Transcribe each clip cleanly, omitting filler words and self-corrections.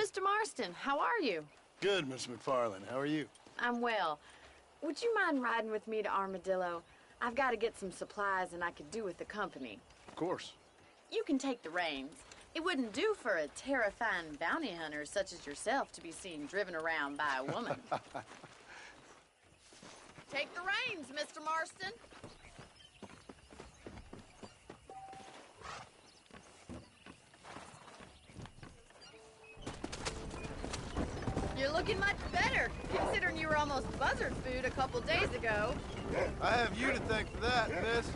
Mr. Marston. How are you? Good, Miss McFarland. How are you? I'm well. Would you mind riding with me to Armadillo? I've got to get some supplies and I could do with the company. Of course. You can take the reins. It wouldn't do for a terrifying bounty hunter such as yourself to be seen driven around by a woman. Take the reins, Mr. Marston. You're looking much better, considering you were almost buzzard food a couple days ago. I have you to thank for that, miss.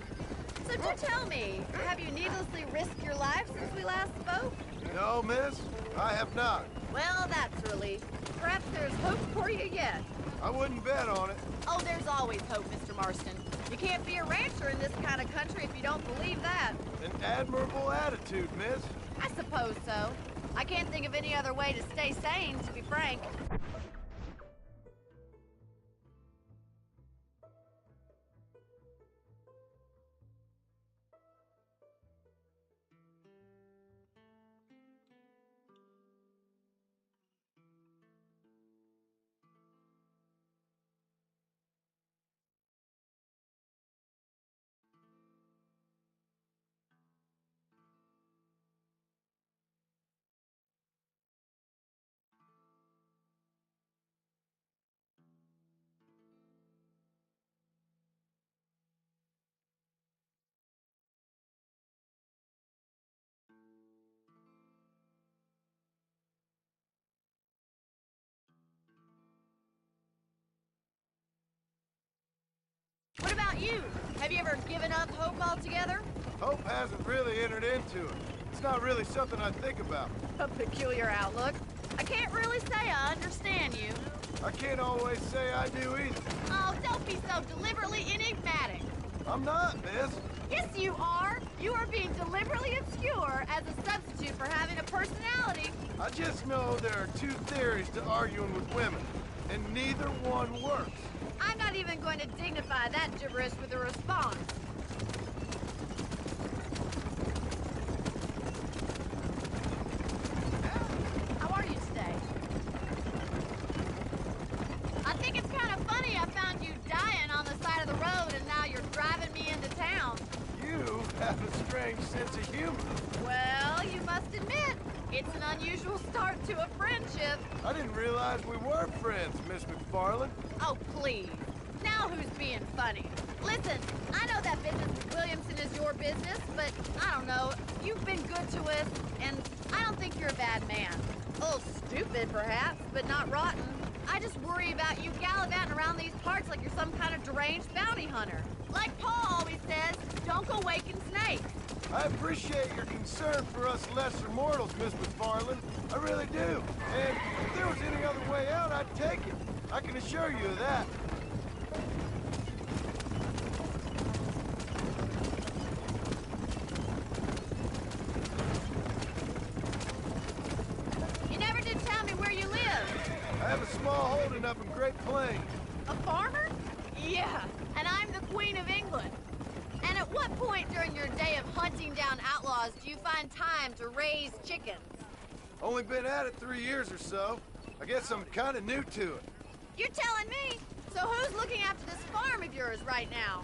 So do tell me, have you needlessly risked your life since we last spoke? No, miss, I have not. Well, that's a relief. Perhaps there's hope for you yet. I wouldn't bet on it. Oh, there's always hope, Mr. Marston. You can't be a rancher in this kind of country if you don't believe that. An admirable attitude, miss. I suppose so. I can't think of any other way to stay sane, to be frank. What about you? Have you ever given up hope altogether? Hope hasn't really entered into it. It's not really something I think about. A peculiar outlook. I can't really say I understand you. I can't always say I do either. Oh, don't be so deliberately enigmatic. I'm not, miss. Yes, you are. You are being deliberately obscure as a substitute for having a personality. I just know there are two theories to arguing with women, and neither one works. I'm not even going to dignify that gibberish with a response. How are you today? I think it's kind of funny I found you dying on the side of the road and now you're driving me into town. You have a strange sense of humor. Well, you must admit, it's an unusual start to a friendship. I didn't realize we were friends, Miss McFarland. Oh, please. Now who's being funny? Listen, I know that business with Williamson is your business, but I don't know. You've been good to us, and I don't think you're a bad man. A little stupid, perhaps, but not rotten. I just worry about you gallivanting around these parts like you're some kind of deranged bounty hunter. Like Paul always says, don't go waking snakes. I appreciate your concern for us lesser mortals, Miss McFarland. I really do. And if there was any other way out, I'd take it. I can assure you of that. You never did tell me where you live. I have a small holding up in Great Plains. A farmer? Yeah, and I'm the Queen of England. And at what point during your day of hunting down outlaws do you find time to raise chickens? Only been at it 3 years or so. I guess I'm kind of new to it. You're telling me? So who's looking after this farm of yours right now?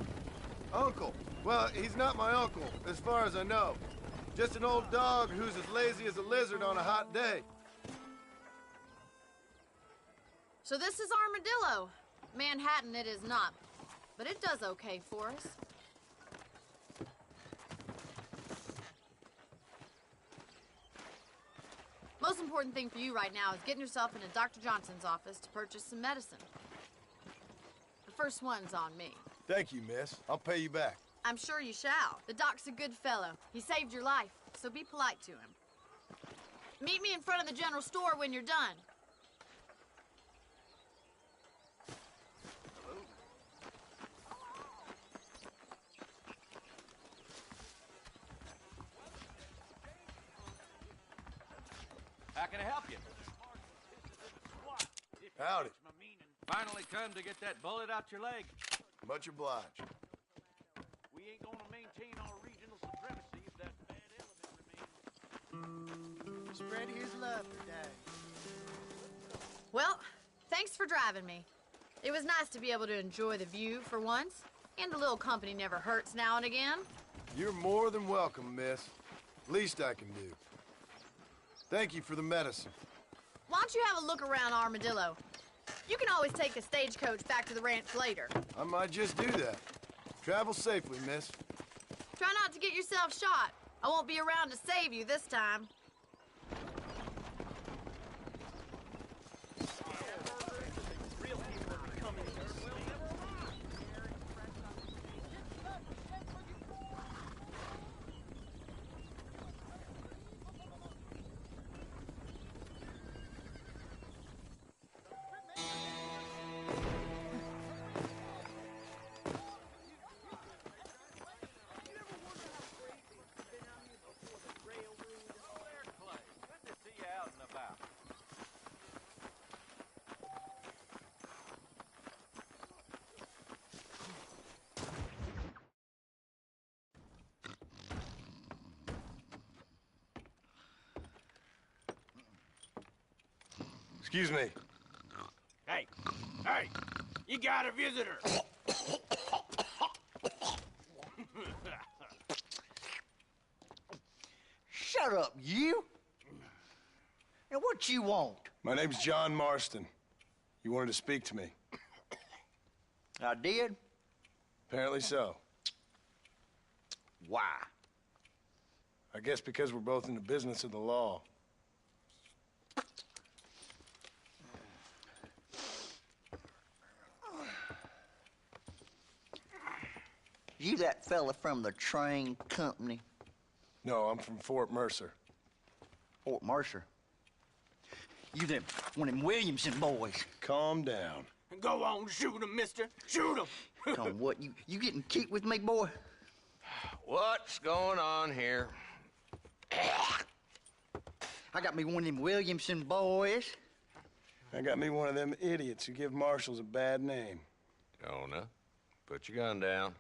Uncle. Well, he's not my uncle, as far as I know. Just an old dog who's as lazy as a lizard on a hot day. So this is Armadillo. Manhattan it is not, but it does okay for us. Most important thing for you right now is getting yourself into Dr. Johnson's office to purchase some medicine. The first one's on me. Thank you, miss. I'll pay you back. I'm sure you shall. The doc's a good fellow. He saved your life, so be polite to him. Meet me in front of the general store when you're done. How can I help you? Howdy. Finally come to get that bullet out your leg. Much obliged. We ain't gonna maintain our regional supremacy if that bad element remains. Spread his love today. Well, thanks for driving me. It was nice to be able to enjoy the view for once, and a little company never hurts now and again. You're more than welcome, miss. Least I can do. Thank you for the medicine. Why don't you have a look around Armadillo? You can always take the stagecoach back to the ranch later. I might just do that. Travel safely, miss. Try not to get yourself shot. I won't be around to save you this time. Excuse me. Hey, you got a visitor. Shut up, you! And what you want? My name's John Marston. You wanted to speak to me. I did? Apparently so. Why? I guess because we're both in the business of the law. You that fella from the train company? No, I'm from Fort Mercer. Fort Mercer? You them one of them Williamson boys. Calm down. Go on, shoot him, mister. Shoot him. Come on, what, you getting kicked with me, boy? What's going on here? I got me one of them Williamson boys. I got me one of them idiots who give marshals a bad name. Jonah, put your gun down.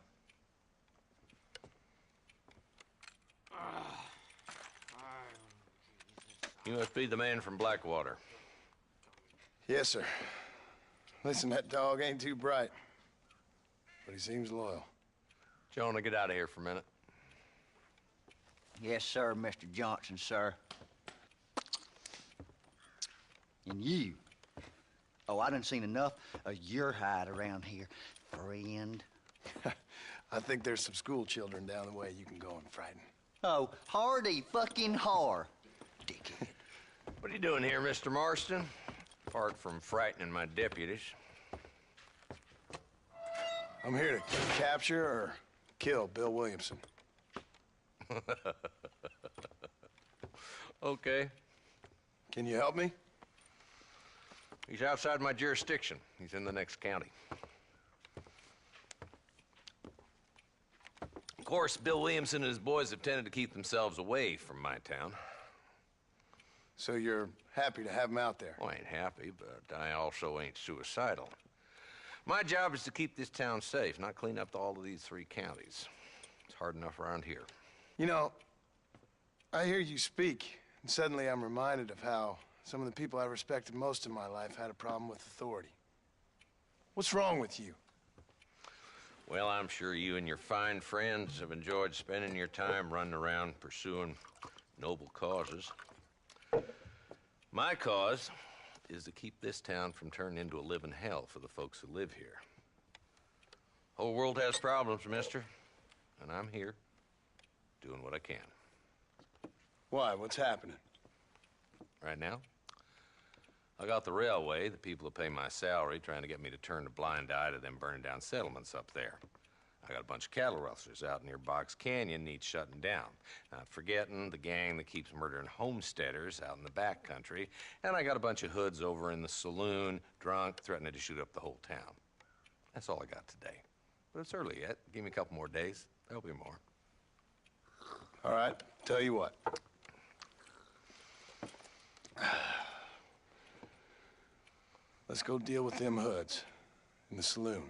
You must be the man from Blackwater. Yes, sir. Listen, that dog ain't too bright, but he seems loyal. Jonah, get out of here for a minute. Yes, sir, Mr. Johnson, sir. And you. Oh, I done seen enough of your hide around here, friend. I think there's some school children down the way you can go and frighten. Oh, hardy fucking har. Dickhead. What are you doing here, Mr. Marston? Apart from frightening my deputies. I'm here to capture or kill Bill Williamson. Okay. Can you help me? He's outside my jurisdiction. He's in the next county. Of course, Bill Williamson and his boys have tended to keep themselves away from my town. So you're happy to have him out there? Well, I ain't happy, but I also ain't suicidal. My job is to keep this town safe, not clean up all of these 3 counties. It's hard enough around here. You know, I hear you speak, and suddenly I'm reminded of how some of the people I respected most in my life had a problem with authority. What's wrong with you? Well, I'm sure you and your fine friends have enjoyed spending your time running around pursuing noble causes. My cause is to keep this town from turning into a living hell for the folks who live here. Whole world has problems, mister, and I'm here doing what I can. Why? What's happening? Right now, I got the railway, the people who pay my salary, trying to get me to turn a blind eye to them burning down settlements up there. I got a bunch of cattle rustlers out near Box Canyon needs shutting down. Not forgetting the gang that keeps murdering homesteaders out in the back country. And I got a bunch of hoods over in the saloon, drunk, threatening to shoot up the whole town. That's all I got today. But it's early yet. Give me a couple more days. There'll be more. All right, tell you what. Let's go deal with them hoods in the saloon.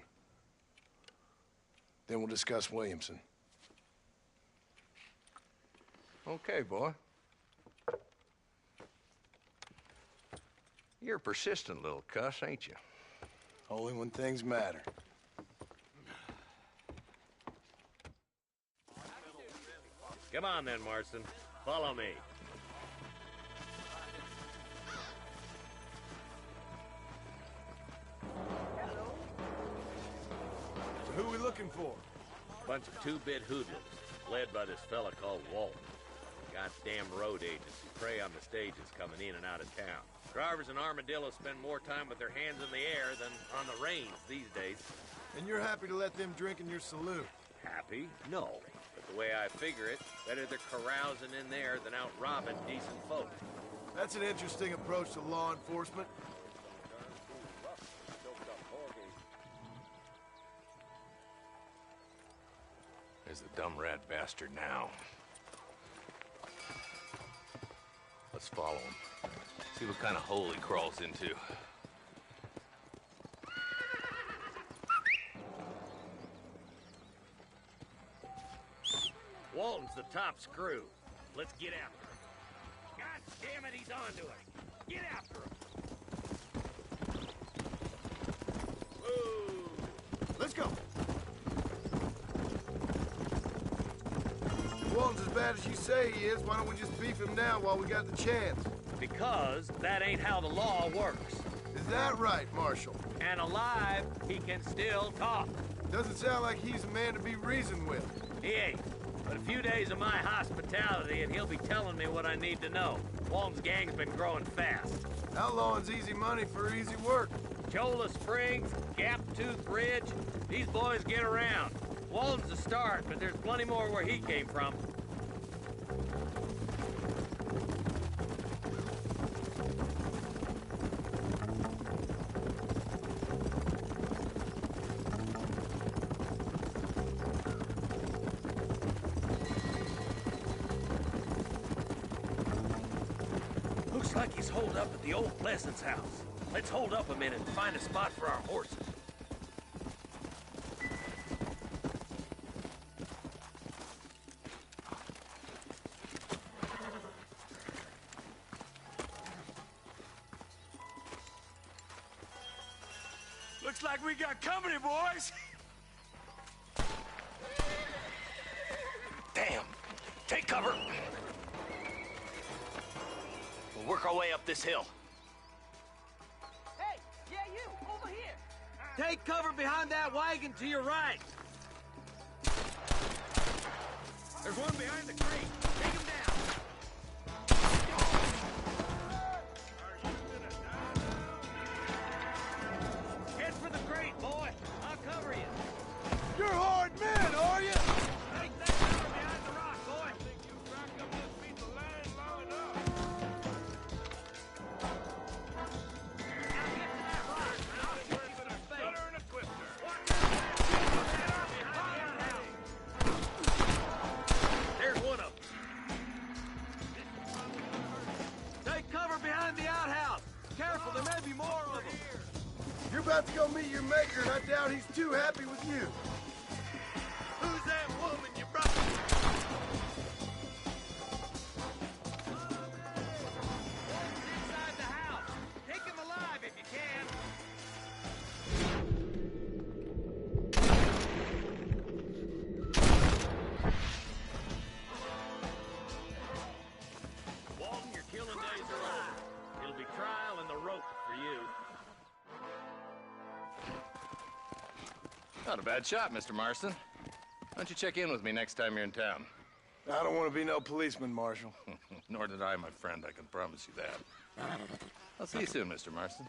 Then we'll discuss Williamson. Okay, boy. You're a persistent little cuss, ain't you? Only when things matter. Come on then, Marston. Follow me. So who we looking for? Bunch of two-bit hoodlums, led by this fella called Walton. Goddamn road agents who prey on the stages coming in and out of town. Drivers and armadillos spend more time with their hands in the air than on the reins these days. And you're happy to let them drink in your saloon? Happy? No. But the way I figure it, better they're carousing in there than out robbing decent folk. That's an interesting approach to law enforcement. There's the dumb rat bastard now. Let's follow him. See what kind of hole he crawls into. Walton's the top screw. Let's get after him. God damn it, he's onto us. Get after him. Woo! Let's go. Walton's as bad as you say he is. Why don't we just beef him now while we got the chance? Because that ain't how the law works. Is that right, Marshal? And alive, he can still talk. Doesn't sound like he's a man to be reasoned with. He ain't. But a few days of my hospitality and he'll be telling me what I need to know. Walton's gang's been growing fast. Outlawing's easy money for easy work. Cholla Springs, Gap Tooth Ridge, these boys get around. Walton's a start, but there's plenty more where he came from. Looks like he's holed up at the old Pleasance house. Let's hold up a minute and find a spot for our horses. Looks like we got company, boys. Damn! Take cover! We'll work our way up this hill. Hey, yeah, you, over here. Take cover behind that wagon to your right. There's one behind the creek. Take him down. Head for the crate, boy. I'll cover you. You're hard men, are you? Take that cover behind the rock, boy. Now get to that rock. I'll shoot you in the face. There's one of them. Take cover behind the outhouse. Careful, there may be more of them. You're about to go meet your maker, and I doubt he's too happy with you. Who's that woman you brought? Inside the house. Take him alive if you can. Walton, your killing days are over. It'll be trial and the rope for you. Not a bad shot, Mr. Marston. Why don't you check in with me next time you're in town? I don't want to be no policeman, Marshal. Nor did I, my friend. I can promise you that. I'll see you soon, Mr. Marston.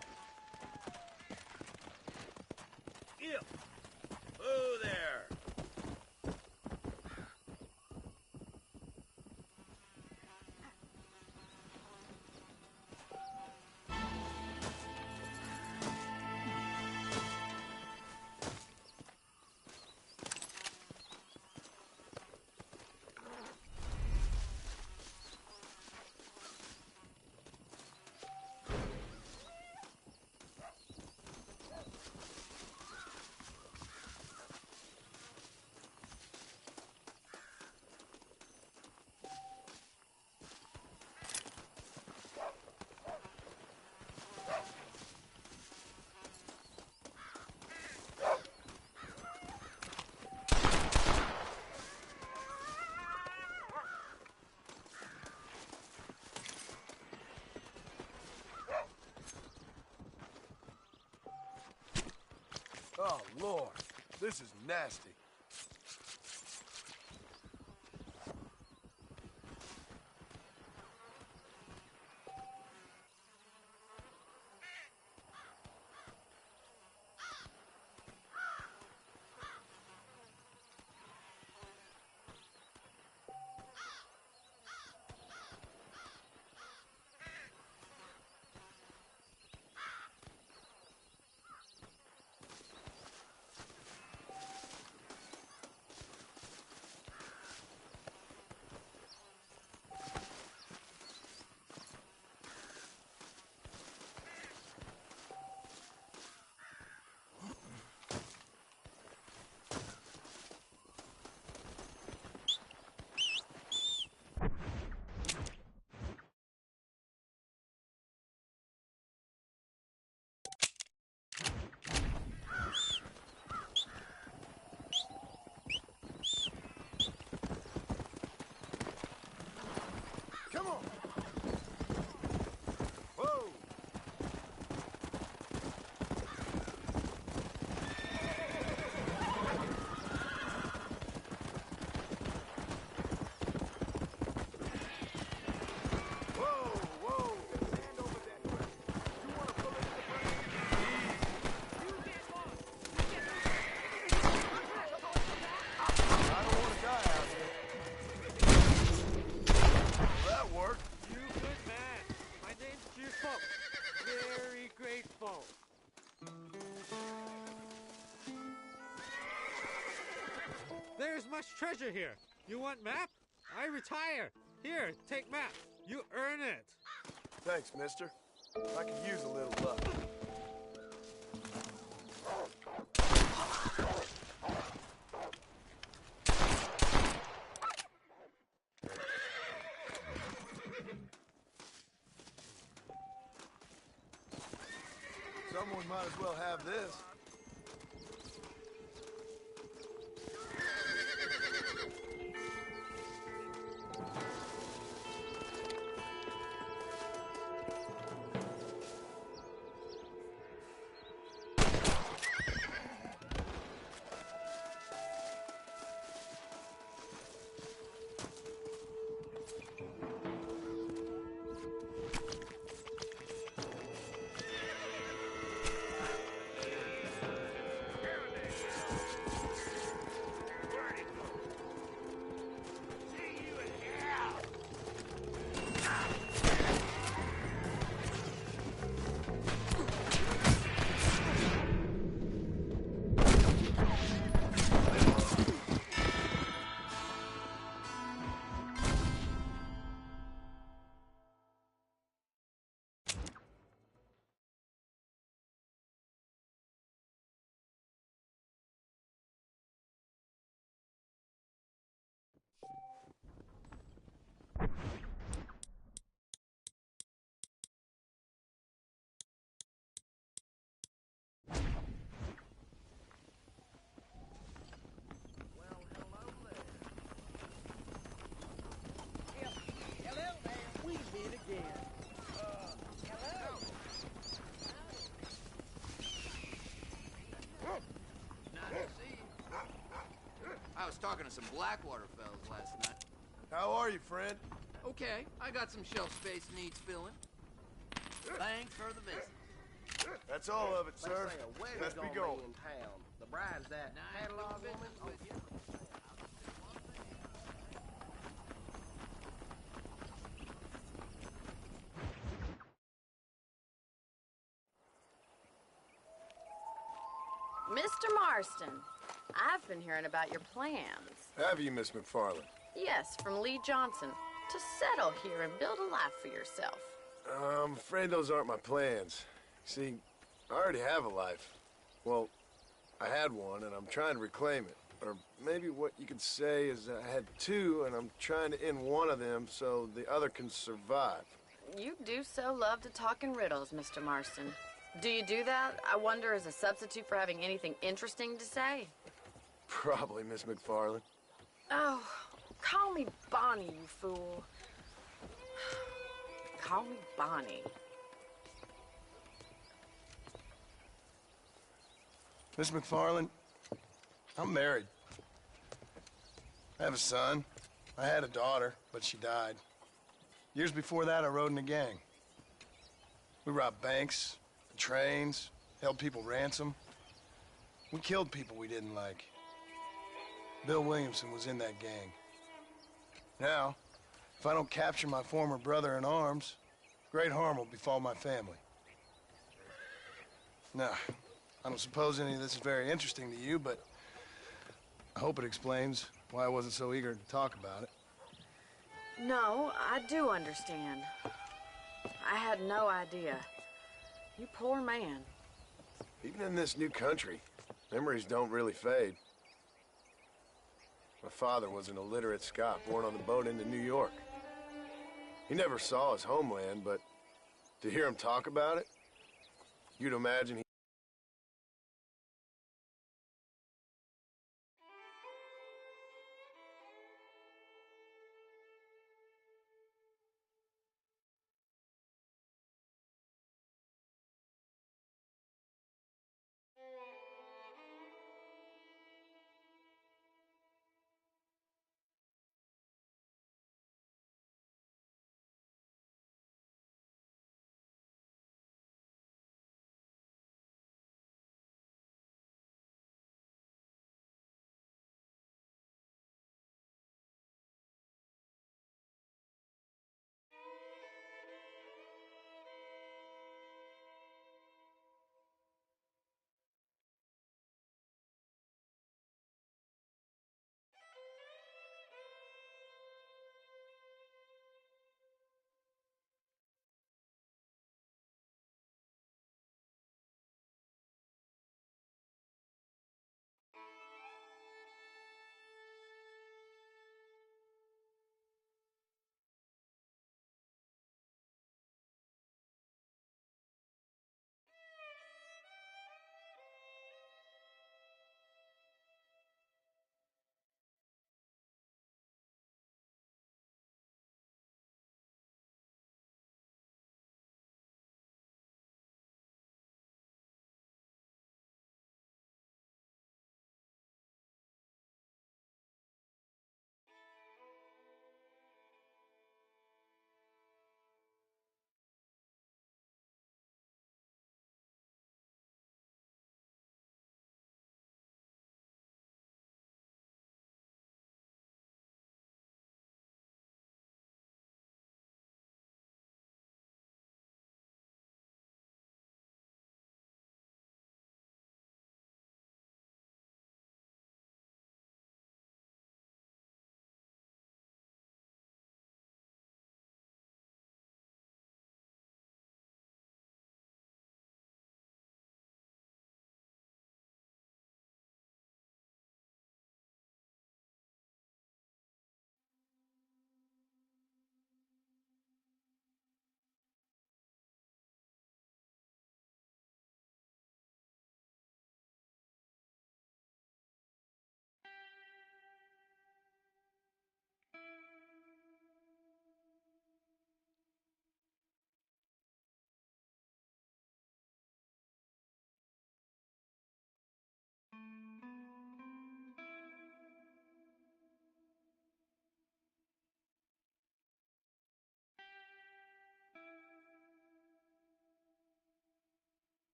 Yep. Oh, there. Oh, Lord. This is nasty. Come on! Whoa! Whoa! Stand over that way. You want to pull into the front? I don't want to die out here. Well, that worked. You good man. My name's Ps4. Very grateful. There's much treasure here. You want map? I retire. Here, take map. You earn it. Thanks, mister. I could use a little luck. Someone might as well have this. I was talking to some Blackwater fellas last night. How are you, friend? Okay, I got some shelf space needs filling. Thanks for the visit. That's all of it, sir. Let's be going. in town. The bride's that catalog woman. With you. Mr. Marston, I've been hearing about your plans. Have you, Miss McFarland? Yes, from Lee Johnson. To settle here and build a life for yourself. I'm afraid those aren't my plans. See, I already have a life. Well, I had one, and I'm trying to reclaim it. Or maybe what you could say is I had two, and I'm trying to end one of them so the other can survive. You do so love to talk in riddles, Mr. Marston. Do you do that, I wonder, as a substitute for having anything interesting to say? Probably, Miss McFarland. Oh, call me Bonnie, you fool. Call me Bonnie. Miss McFarland, I'm married. I have a son. I had a daughter, but she died. Years before that, I rode in a gang. We robbed banks, trains, held people ransom. We killed people we didn't like. Bill Williamson was in that gang. Now, if I don't capture my former brother in arms, great harm will befall my family. Now, I don't suppose any of this is very interesting to you, but I hope it explains why I wasn't so eager to talk about it. No, I do understand. I had no idea. You poor man. Even in this new country, memories don't really fade. My father was an illiterate Scot born on the boat into New York. He never saw his homeland, but to hear him talk about it, you'd imagine he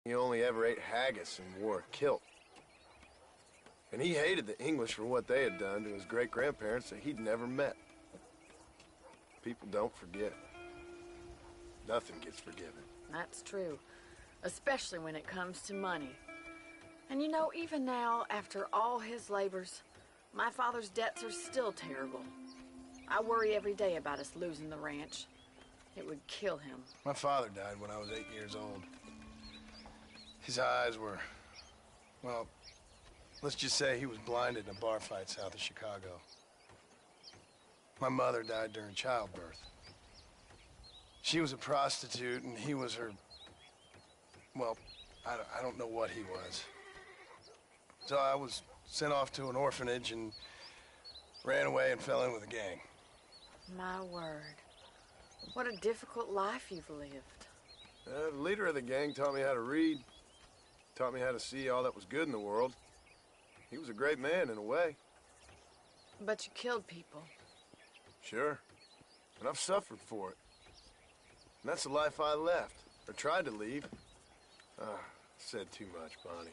he only ever ate haggis and wore a kilt. And he hated the English for what they had done to his great-grandparents that he'd never met. People don't forget. Nothing gets forgiven. That's true, especially when it comes to money. And you know, even now, after all his labors, my father's debts are still terrible. I worry every day about us losing the ranch. It would kill him. My father died when I was 8 years old. His eyes were, well, let's just say he was blinded in a bar fight south of Chicago. My mother died during childbirth. She was a prostitute and he was her, well, I don't know what he was. So I was sent off to an orphanage and ran away and fell in with a gang. My word. What a difficult life you've lived. The leader of the gang taught me how to read, taught me how to see all that was good in the world. He was a great man in a way. But you killed people. Sure. And I've suffered for it. And that's the life I left, or tried to leave. Said too much, Bonnie.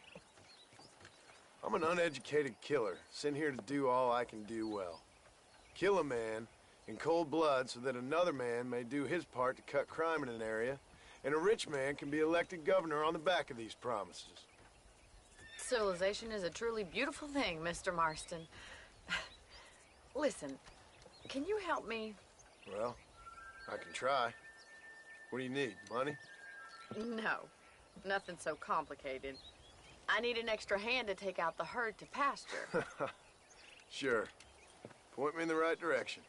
I'm an uneducated killer, sent here to do all I can do well. Kill a man in cold blood so that another man may do his part to cut crime in an area, and a rich man can be elected governor on the back of these promises. Civilization is a truly beautiful thing, Mr. Marston. Listen, can you help me? Well, I can try. What do you need, money? No, nothing so complicated. I need an extra hand to take out the herd to pasture. Sure. Point me in the right direction.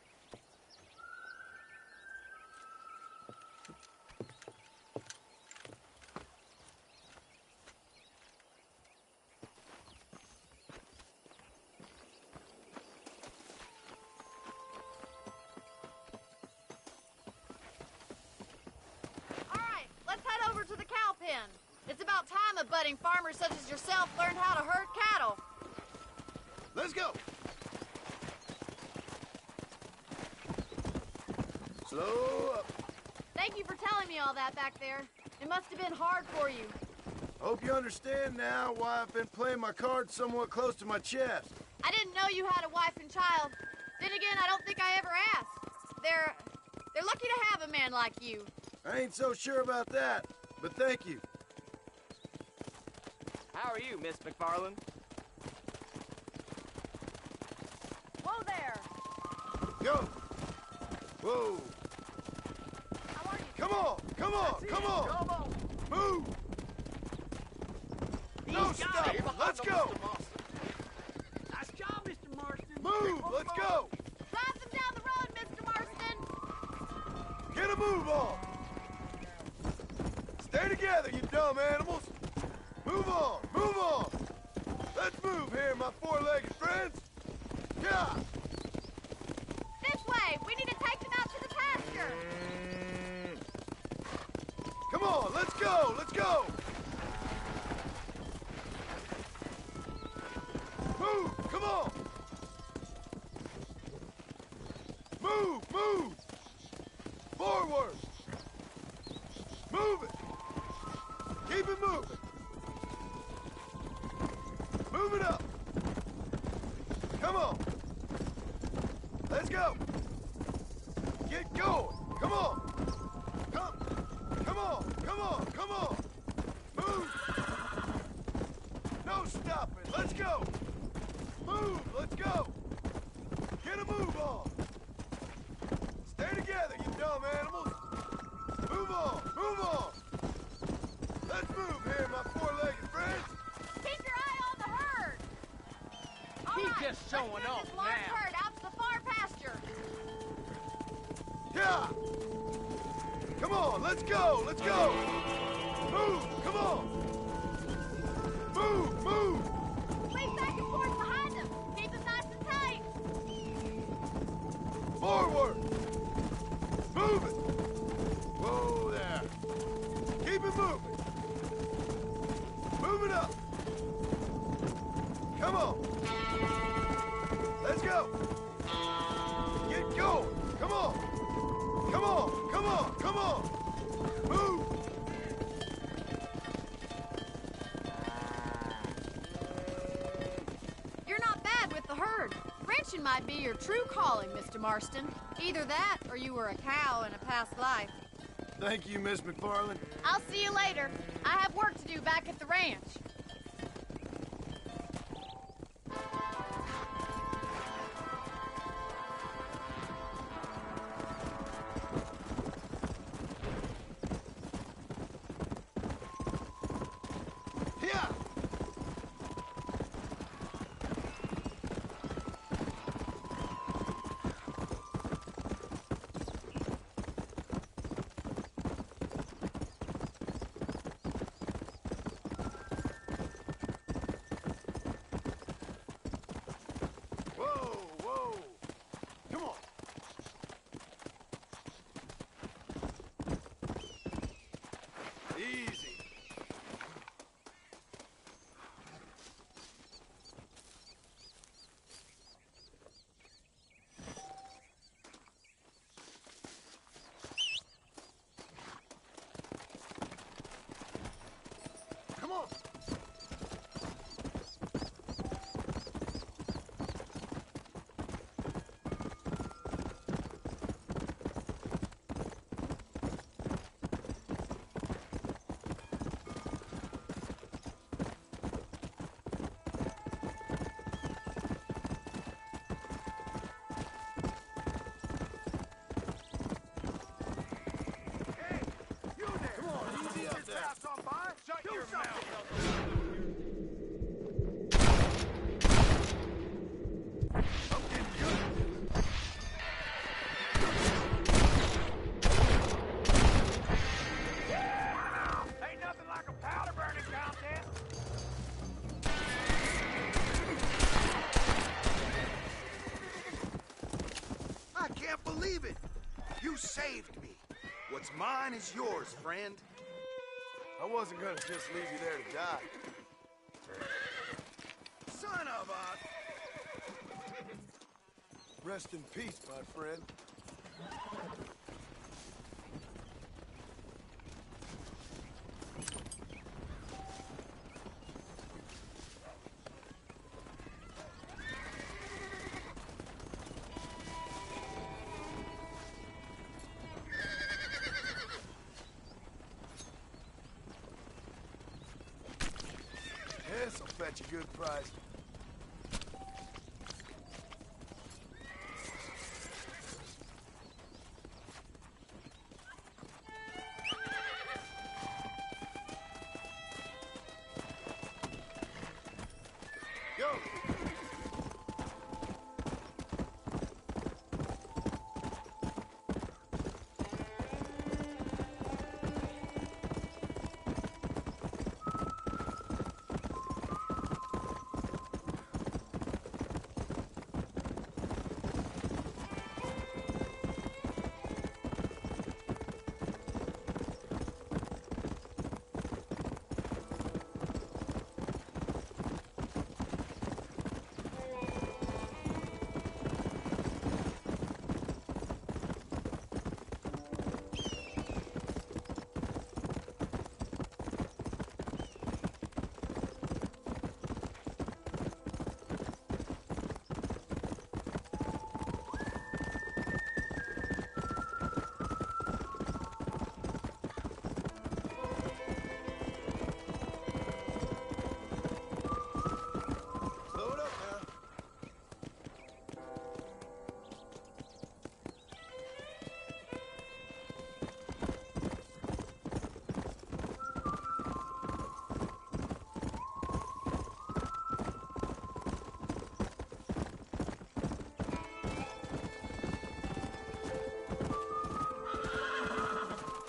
It's about time a budding farmer such as yourself learned how to herd cattle. Let's go. Slow up. Thank you for telling me all that back there. It must have been hard for you. Hope you understand now why I've been playing my cards somewhat close to my chest. I didn't know you had a wife and child. Then again, I don't think I ever asked. They're lucky to have a man like you. I ain't so sure about that, but thank you. How are you, Miss McFarland? Whoa there! Go! Whoa! How are you? Come on! Come on! Come on! Come on! Move! No, stop! Let's go! Nice job, Mr. Marston. Move! Let's go! Drive them down the road, Mr. Marston! Get a move on! Stay together, you dumb animals! Move on! Move on! Let's move here, my four-legged friends! Yeah! This way! We need to take them out to the pasture! Come on, let's go! Let's go! Move! Come on! Move! Move! Forward! Move it! Keep it moving! Move it up! Come on! Let's go! Get going! Come on! Come on! Come on! Come on! Move! No stopping! Let's go! Move! Let's go! Get a move on! Stay together, you dumb animals! Move on! Move on! Let's move here, my four-legged friends! Keep your eye on the herd! He's just showing let's move off this large now. herd out to the far pasture! Yeah! Come on, let's go! Let's go! Move! Come on! Move! Move! Lead back and forth behind them! Keep them nice and tight! Forward! Move it! Whoa there! Keep it moving! Move it up! Come on! Let's go! Get going! Come on! Come on! Come on! Come on! Move! might be your true calling, Mr. Marston. Either that, or you were a cow in a past life. Thank you, Miss McFarland. I'll see you later. I have work to do back at the ranch. Here! Whoa, whoa! Come on! Easy. Come on! Hey, you there! Come on, easy up there! On fire? Shut your mouth! I'm getting good at this. Ain't nothing like a powder burning contest. I can't believe it! You saved me. What's mine is yours, friend. I wasn't gonna just leave you there to die. Son of a... Rest in peace, my friend. This'll fetch a good price. Yo! Slow it up now.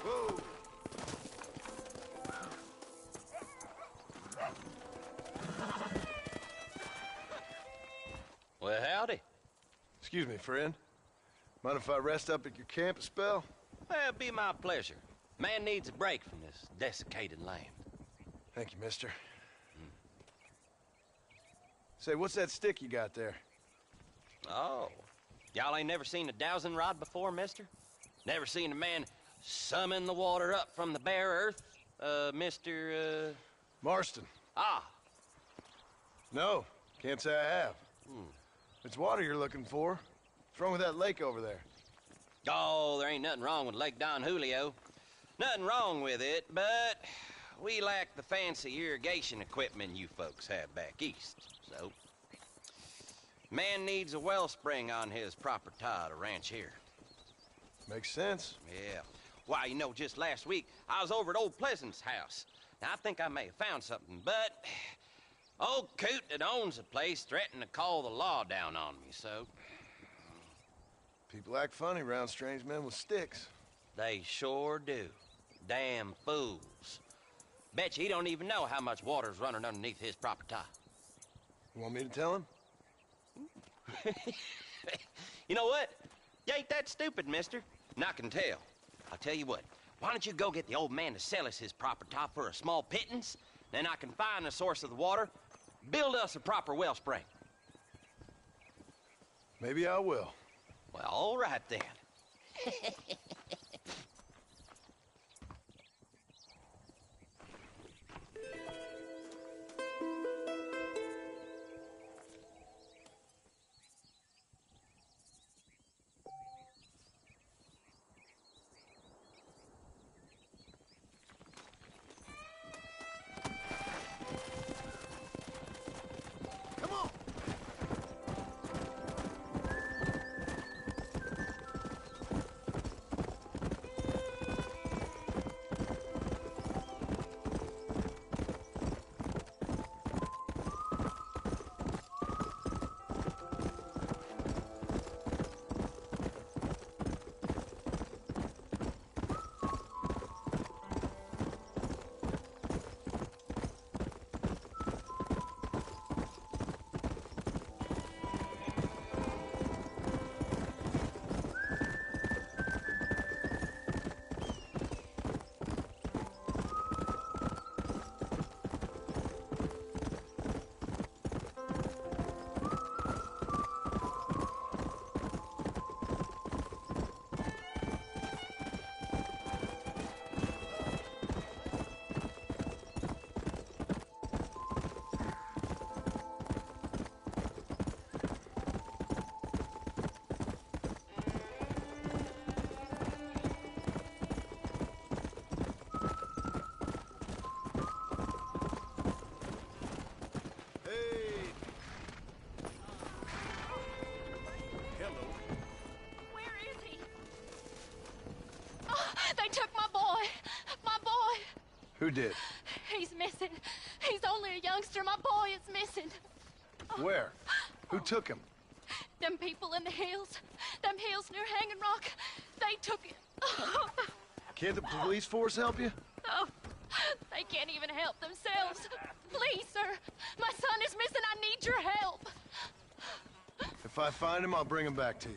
Whoa! Well, howdy. Excuse me, friend. Mind if I rest up at your camp a spell? Well, it'd be my pleasure. Man needs a break from this desiccated land. Thank you, mister. Say, what's that stick you got there? Oh, y'all ain't never seen a dowsing rod before, mister? Never seen a man summon the water up from the bare earth? Mr. Marston. Ah. No, can't say I have. it's water you're looking for. What's wrong with that lake over there? Oh, there ain't nothing wrong with Lake Don Julio. Nothing wrong with it, but we lack the fancy irrigation equipment you folks have back east. So, man needs a wellspring on his property to ranch here. Makes sense. Yeah. Why, you know, just last week, I was over at old Pleasant's house. Now, I think I may have found something, but old coot that owns the place threatened to call the law down on me, so... People act funny around strange men with sticks. They sure do. Damn fools. Bet you he don't even know how much water's running underneath his property. You want me to tell him? You know what? You ain't that stupid, mister. And I can tell. I'll tell you what. Why don't you go get the old man to sell us his property for a small pittance? Then I can find the source of the water, build us a proper wellspring. Maybe I will. Well, all right then. Come on! They took my boy. My boy. Who did? He's missing. He's only a youngster. My boy is missing. Where? Who took him? Them people in the hills. Them hills near Hanging Rock. They took him. Can't the police force help you? Oh, they can't even help themselves. Please, sir. My son is missing. I need your help. If I find him, I'll bring him back to you.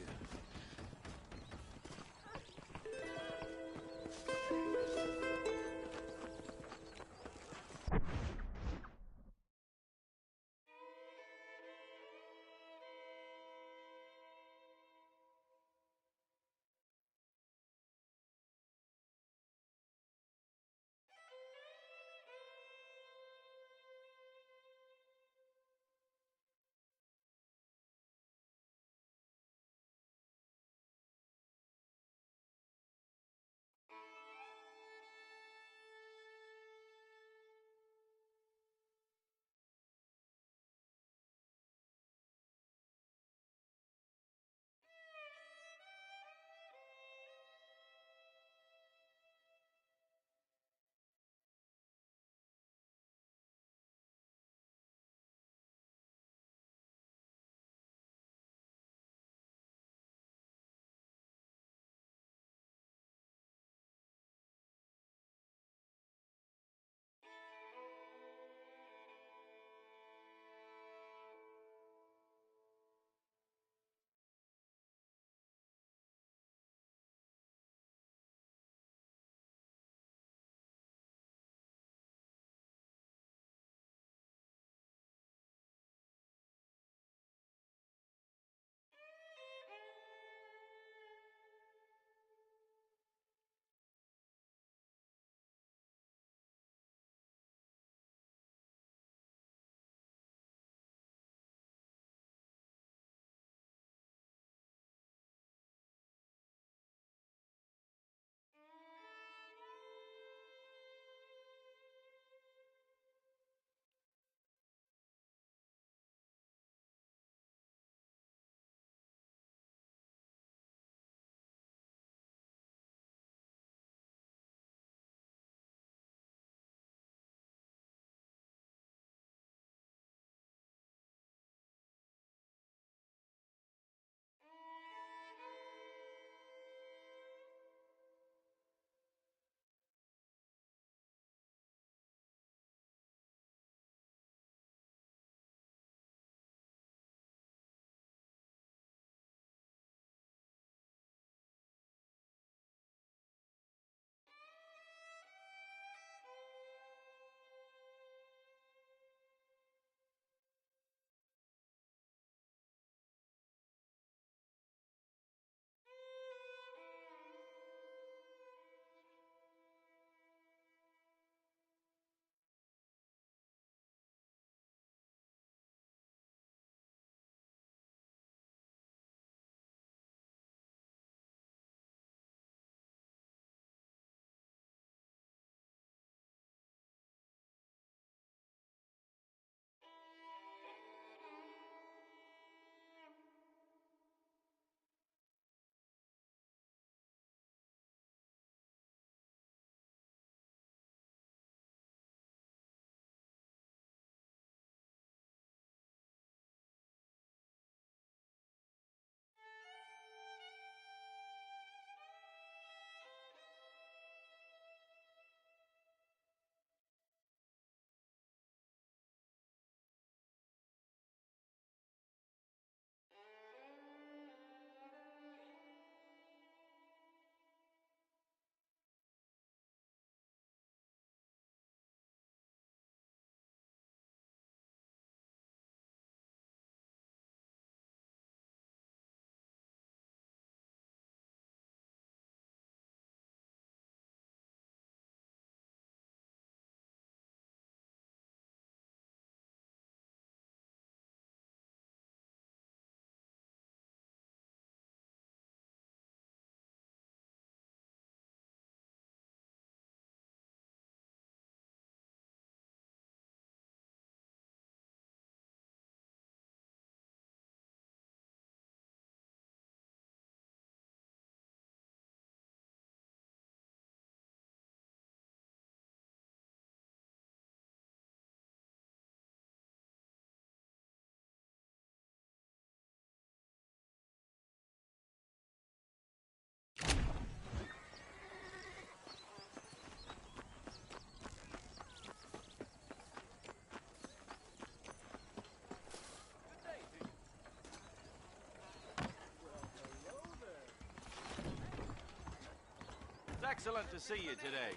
excellent to see you today.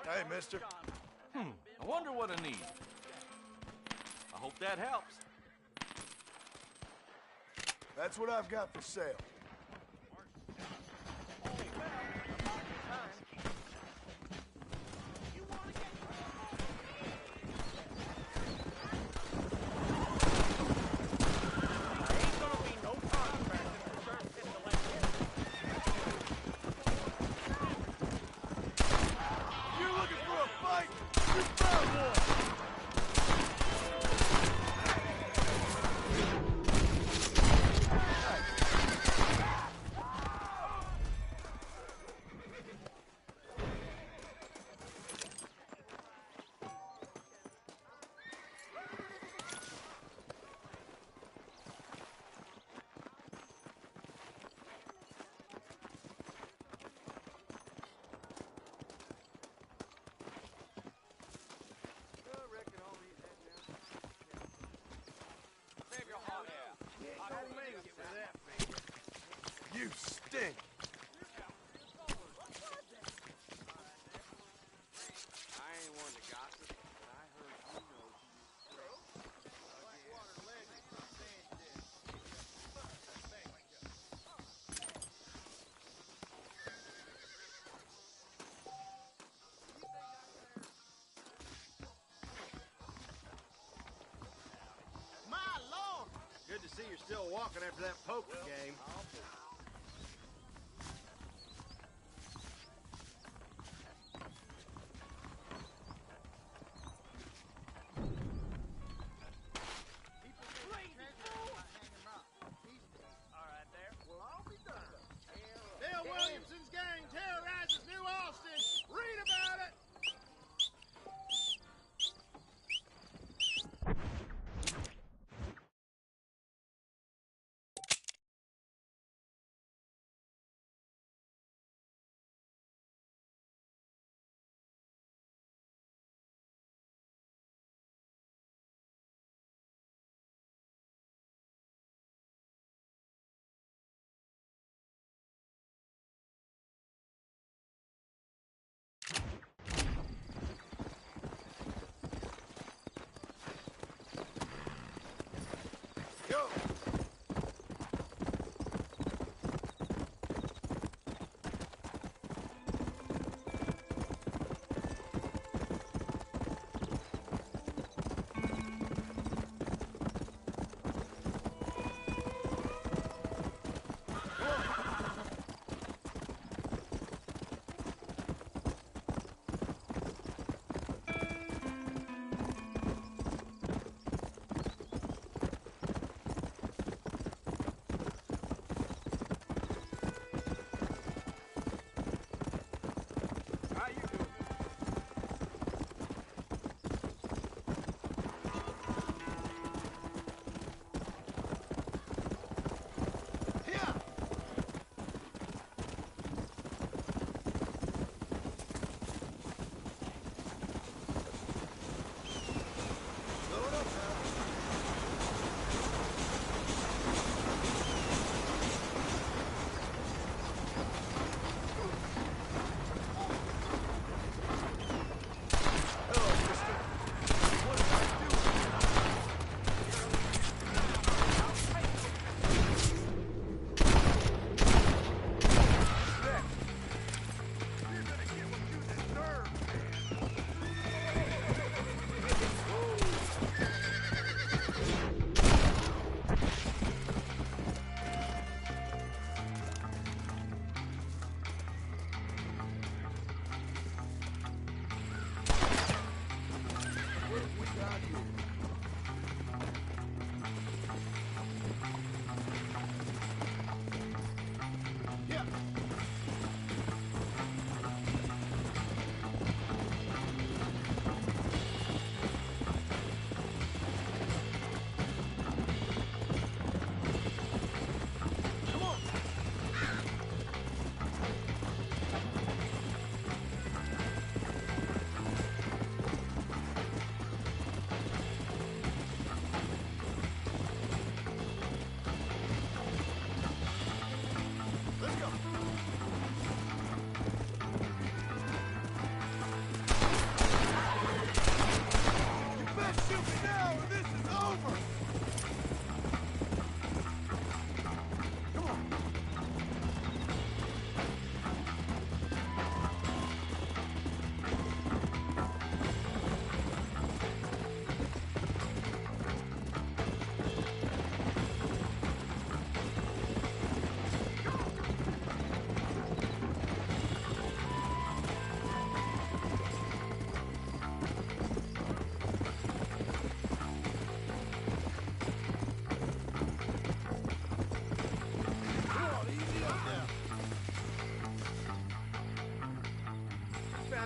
Hey, mister. I wonder what I need. I hope that helps. That's what I've got for sale. You stink. I ain't one to gossip, but I heard you know My Lord! Good to see you're still walking after that poker game. Bill Williamson's gang terrorizes New Austin. Read about it.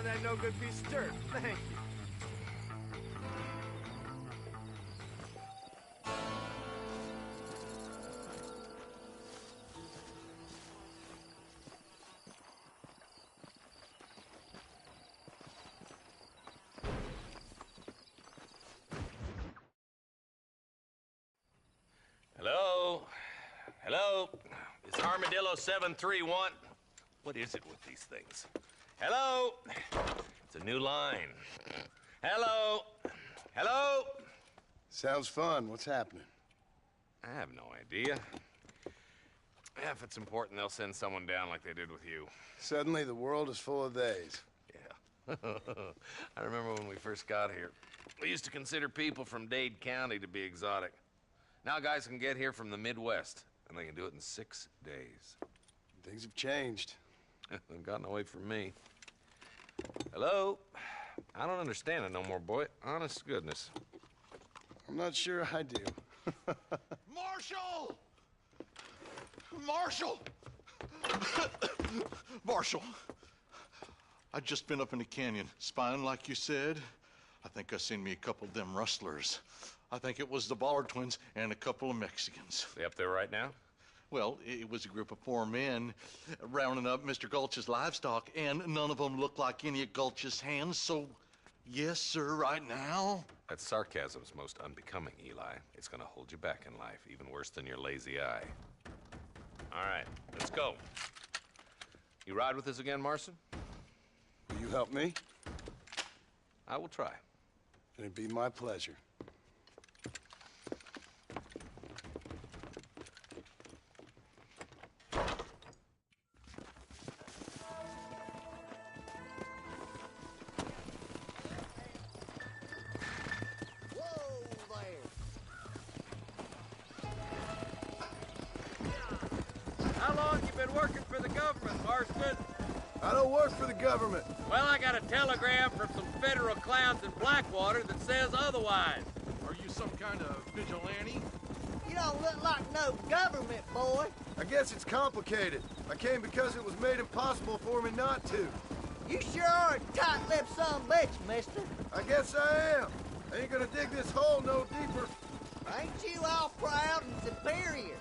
on that no-good piece of dirt. Thank you. Hello? Hello? It's Armadillo 731. What is it with these things? Hello? It's a new line. Hello? Hello? Sounds fun. What's happening? I have no idea. If it's important, they'll send someone down like they did with you. Suddenly, the world is full of theys. Yeah. I remember when we first got here. We used to consider people from Dade County to be exotic. Now guys can get here from the Midwest, and they can do it in 6 days. Things have changed. They've gotten away from me. Hello? I don't understand it no more, boy. Honest to goodness. I'm not sure I do. Marshall! Marshall! Marshall! I just been up in the canyon, spying like you said. I think I seen me a couple of them rustlers. I think it was the Ballard twins and a couple of Mexicans. They up there right now? Well, it was a group of 4 men rounding up Mr. Gulch's livestock, and none of them looked like any of Gulch's hands, so yes, sir, right now. That sarcasm's most unbecoming, Eli. It's gonna hold you back in life, even worse than your lazy eye. All right, let's go. You ride with us again, Marston? Will you help me? I will try. It'd be my pleasure. How long you been working for the government, Marston? I don't work for the government. Well, I got a telegram from some federal clowns in Blackwater that says otherwise. Are you some kind of vigilante? You don't look like no government, boy. I guess it's complicated. I came because it was made impossible for me not to. You sure are a tight-lipped son of a bitch, mister. I guess I am. I ain't gonna dig this hole no deeper. Ain't you all proud and superior?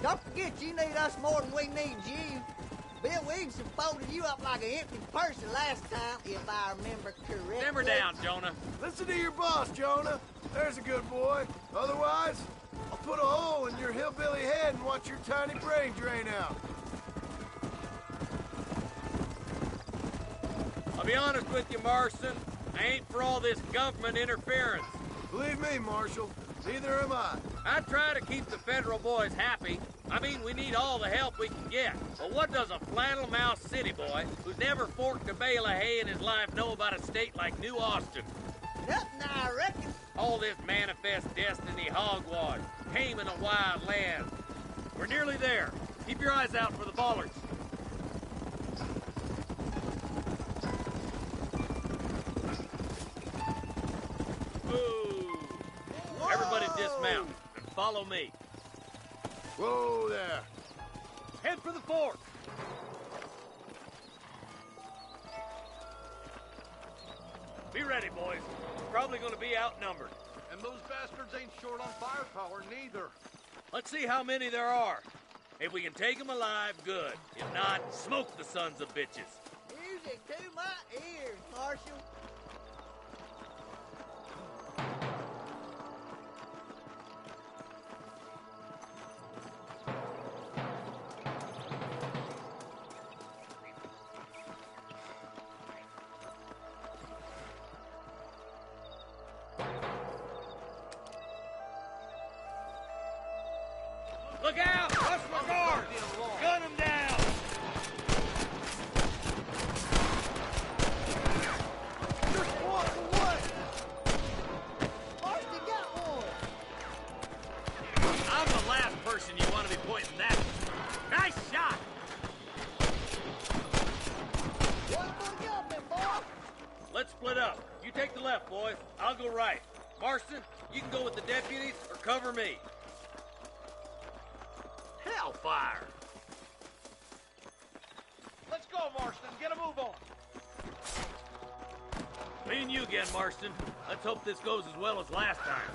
Don't forget you need us more than we need you. Bill Williamson folded you up like an empty person last time, if I remember correctly. Simmer down, Jonah. Listen to your boss, Jonah. There's a good boy. Otherwise, I'll put a hole in your hillbilly head and watch your tiny brain drain out. I'll be honest with you, Marston. I ain't for all this government interference. Believe me, Marshal, neither am I. I try to keep the federal boys happy. I mean, we need all the help we can get. But what does a flannel-mouthed city boy who's never forked a bale of hay in his life know about a state like New Austin? Nothing, I reckon. All this manifest destiny hogwash, taming a wild land. We're nearly there. Keep your eyes out for the bollards. Ooh. Everybody dismount and follow me. Whoa there. Head for the fort. Be ready, boys. We're probably going to be outnumbered. And those bastards ain't short on firepower, neither. Let's see how many there are. If we can take them alive, good. If not, smoke the sons of bitches. Music to my ears, Marshal. Look out! Watch my guard! Gun him down! Just one for what? Marston got one. I'm the last person you want to be pointing that at. Nice shot! One for the government, boy. Let's split up. You take the left, boys. I'll go right. Marston, you can go with the deputies or cover me. Hellfire! Let's go, Marston. Get a move on. Me and you again, Marston. Let's hope this goes as well as last time.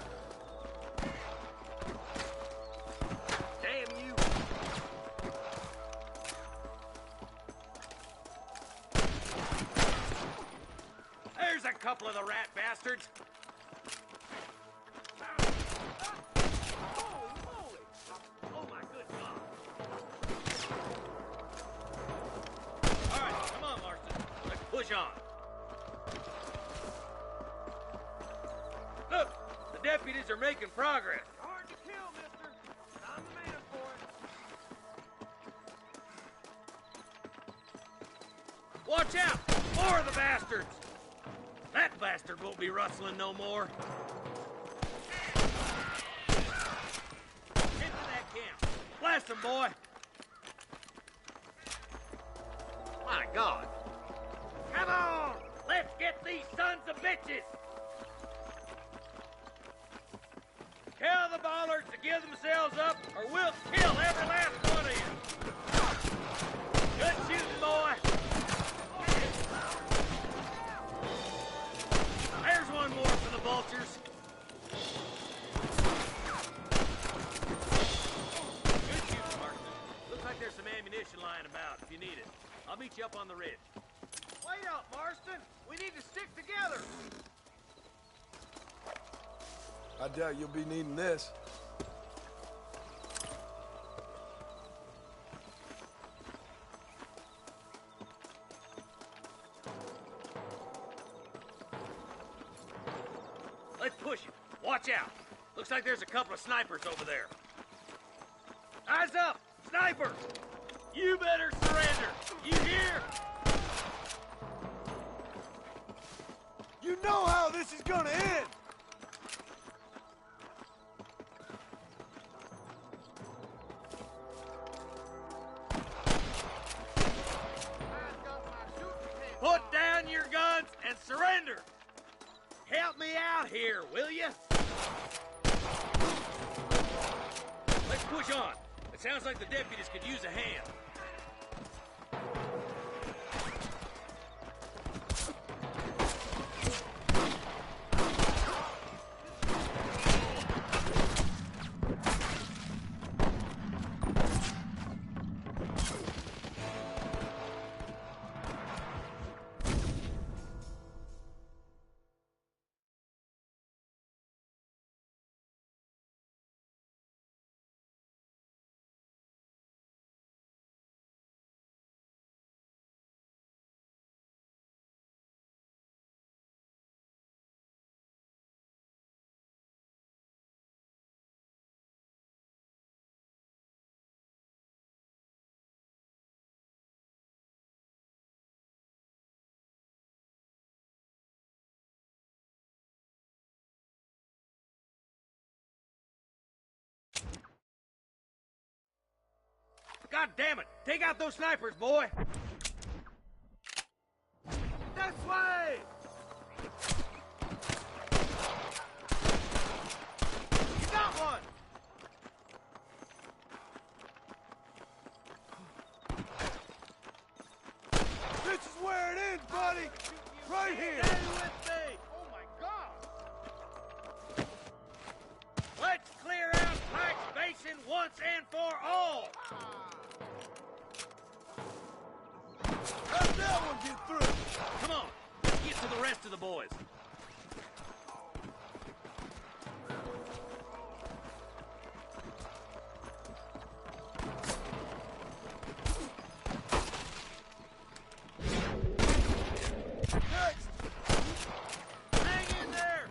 Damn you! There's a couple of the rat bastards. Oh my good God! All right, come on, Marston. Let's push on. Look, the deputies are making progress. Hard to kill, mister. I'm the man for it. Watch out! More of the bastards! That bastard won't be rustling no more. Into that camp. Blast him, boy! My God! Come on! Let's get these sons of bitches! Tell the bollards to give themselves up, or we'll kill every last one of you! Good shooting, boy! There's one more for the vultures. Good shooting, Marston. Looks like there's some ammunition lying about if you need it. I'll meet you up on the ridge. Wait up, Marston. We need to stick together. I doubt you'll be needing this. Let's push it. Watch out. Looks like there's a couple of snipers over there. Eyes up! Sniper! You better surrender. You hear? You know how this is gonna end! Put down your guns and surrender. Help me out here, will you? Let's push on. It sounds like the deputies could use a hand. God damn it! Take out those snipers, boy! This way! You got one! This is where it ends, buddy! Right here! Stay with me! Oh my God! Let's clear out Pike's Basin once and for all! How'd that one get through? Come on, let's get to the rest of the boys. Next! Hang in there!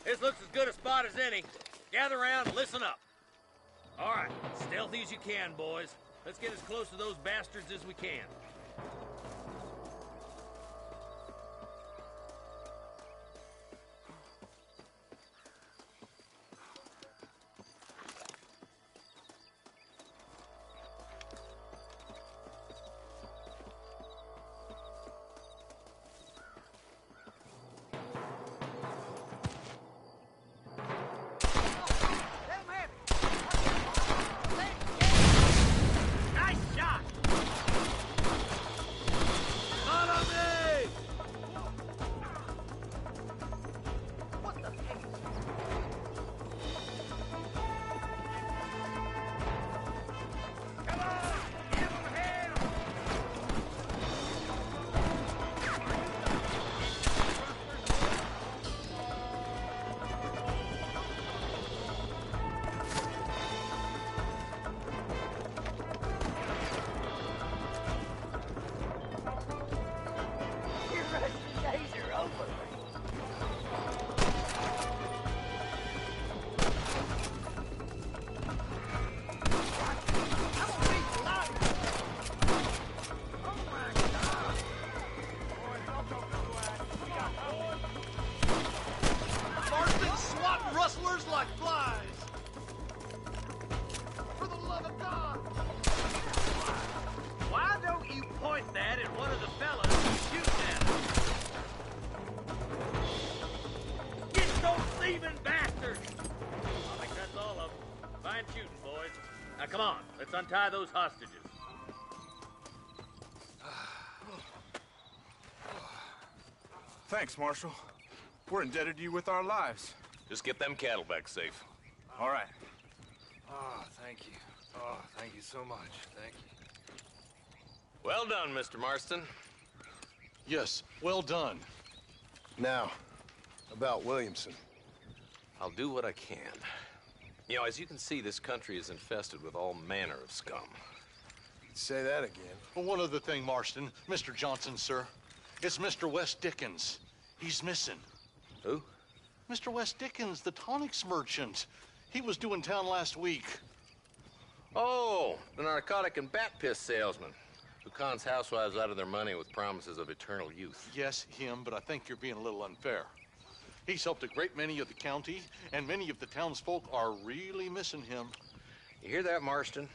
This looks as good a spot as any. Gather around and listen up. All right, stealthy as you can, boys. Let's get as close to those bastards as we can. thieving bastards! I think that's all of them. Fine shooting, boys. Now, come on. Let's untie those hostages. Thanks, Marshal. We're indebted to you with our lives. Just get them cattle back safe. All right. Oh, thank you. Oh, thank you so much. Thank you. Well done, Mr. Marston. Yes, well done. Now, about Williamson. I'll do what I can. You know, as you can see, this country is infested with all manner of scum. Say that again. Well, one other thing, Marston. Mr. Johnson, sir. It's Mr. Wes Dickens. He's missing. Who? Mr. Wes Dickens, the tonics merchant. He was due in town last week. Oh, the narcotic and bat piss salesman who cons housewives out of their money with promises of eternal youth. Yes, him, but I think you're being a little unfair. He's helped a great many of the county, and many of the townsfolk are really missing him. You hear that, Marston?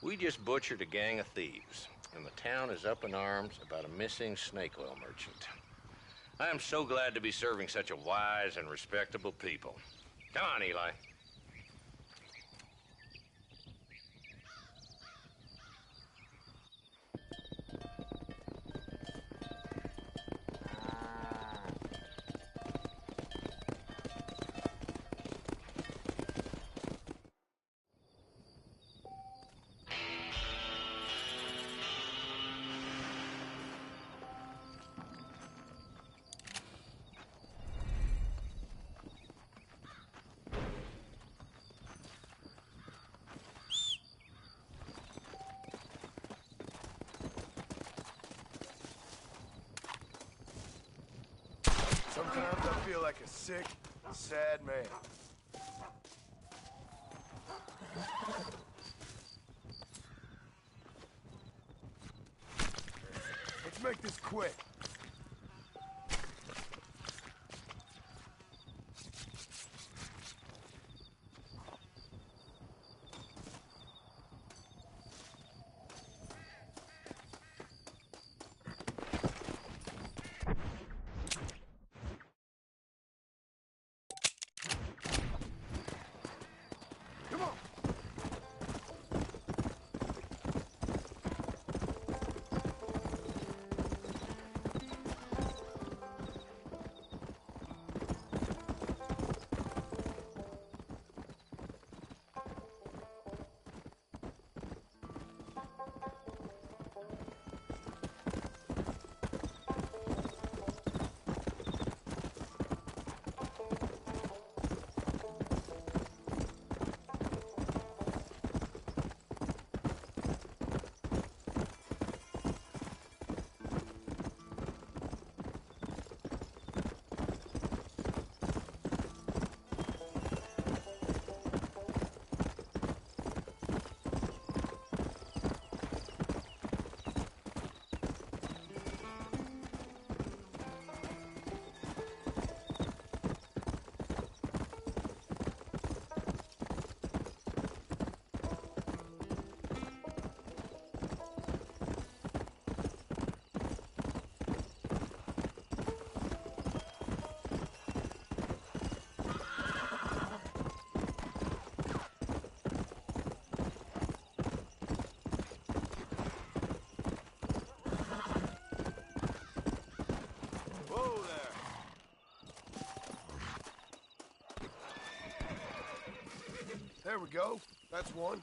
We just butchered a gang of thieves, and the town is up in arms about a missing snake oil merchant. I am so glad to be serving such a wise and respectable people. Come on, Eli. Sometimes I feel like a sick, sad man. Let's make this quick. There we go. That's one.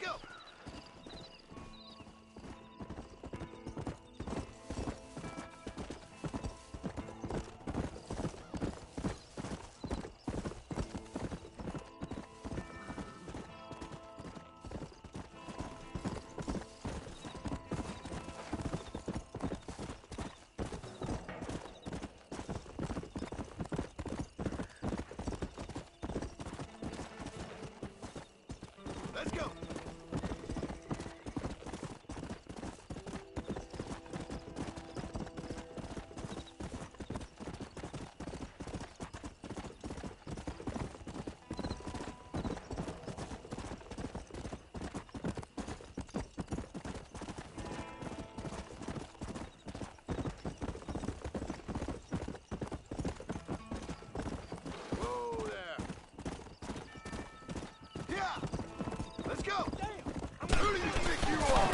go. Let's go. Whoa there. Yeah. Let's go. Damn. Who do you think you are?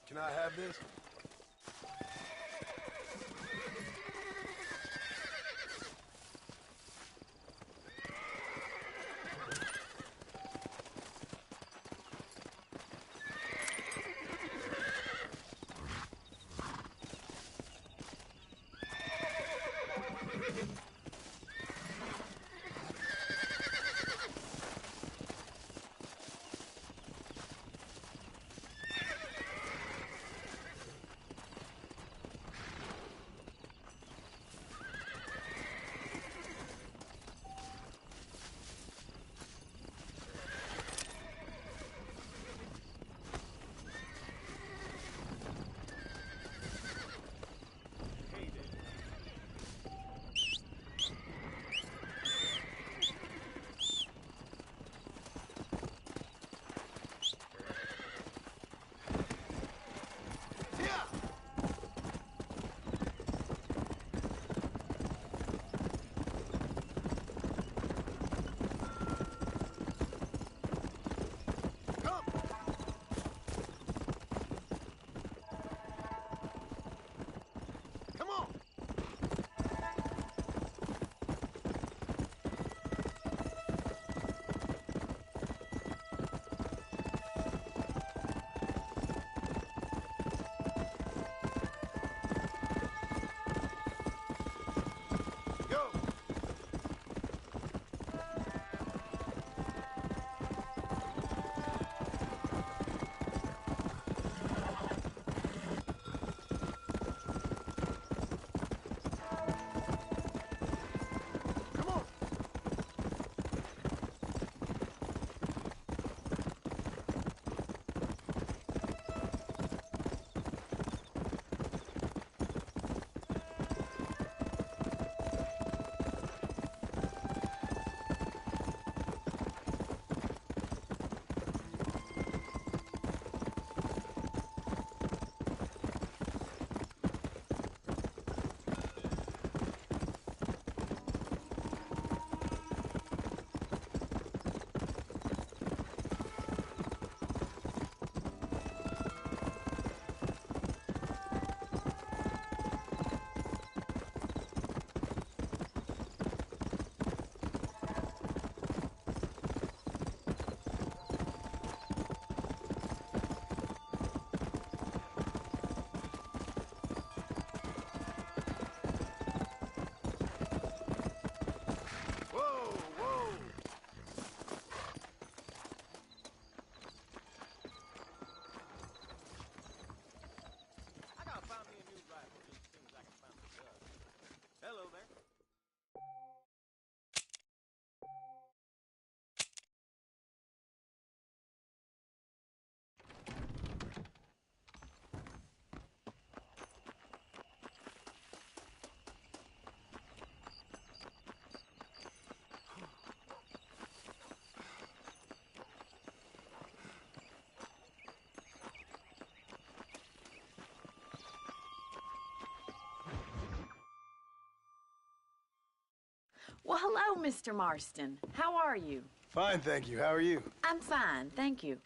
Can I have this? Well, hello, Mr. Marston. How are you? Fine, thank you. How are you? I'm fine, thank you.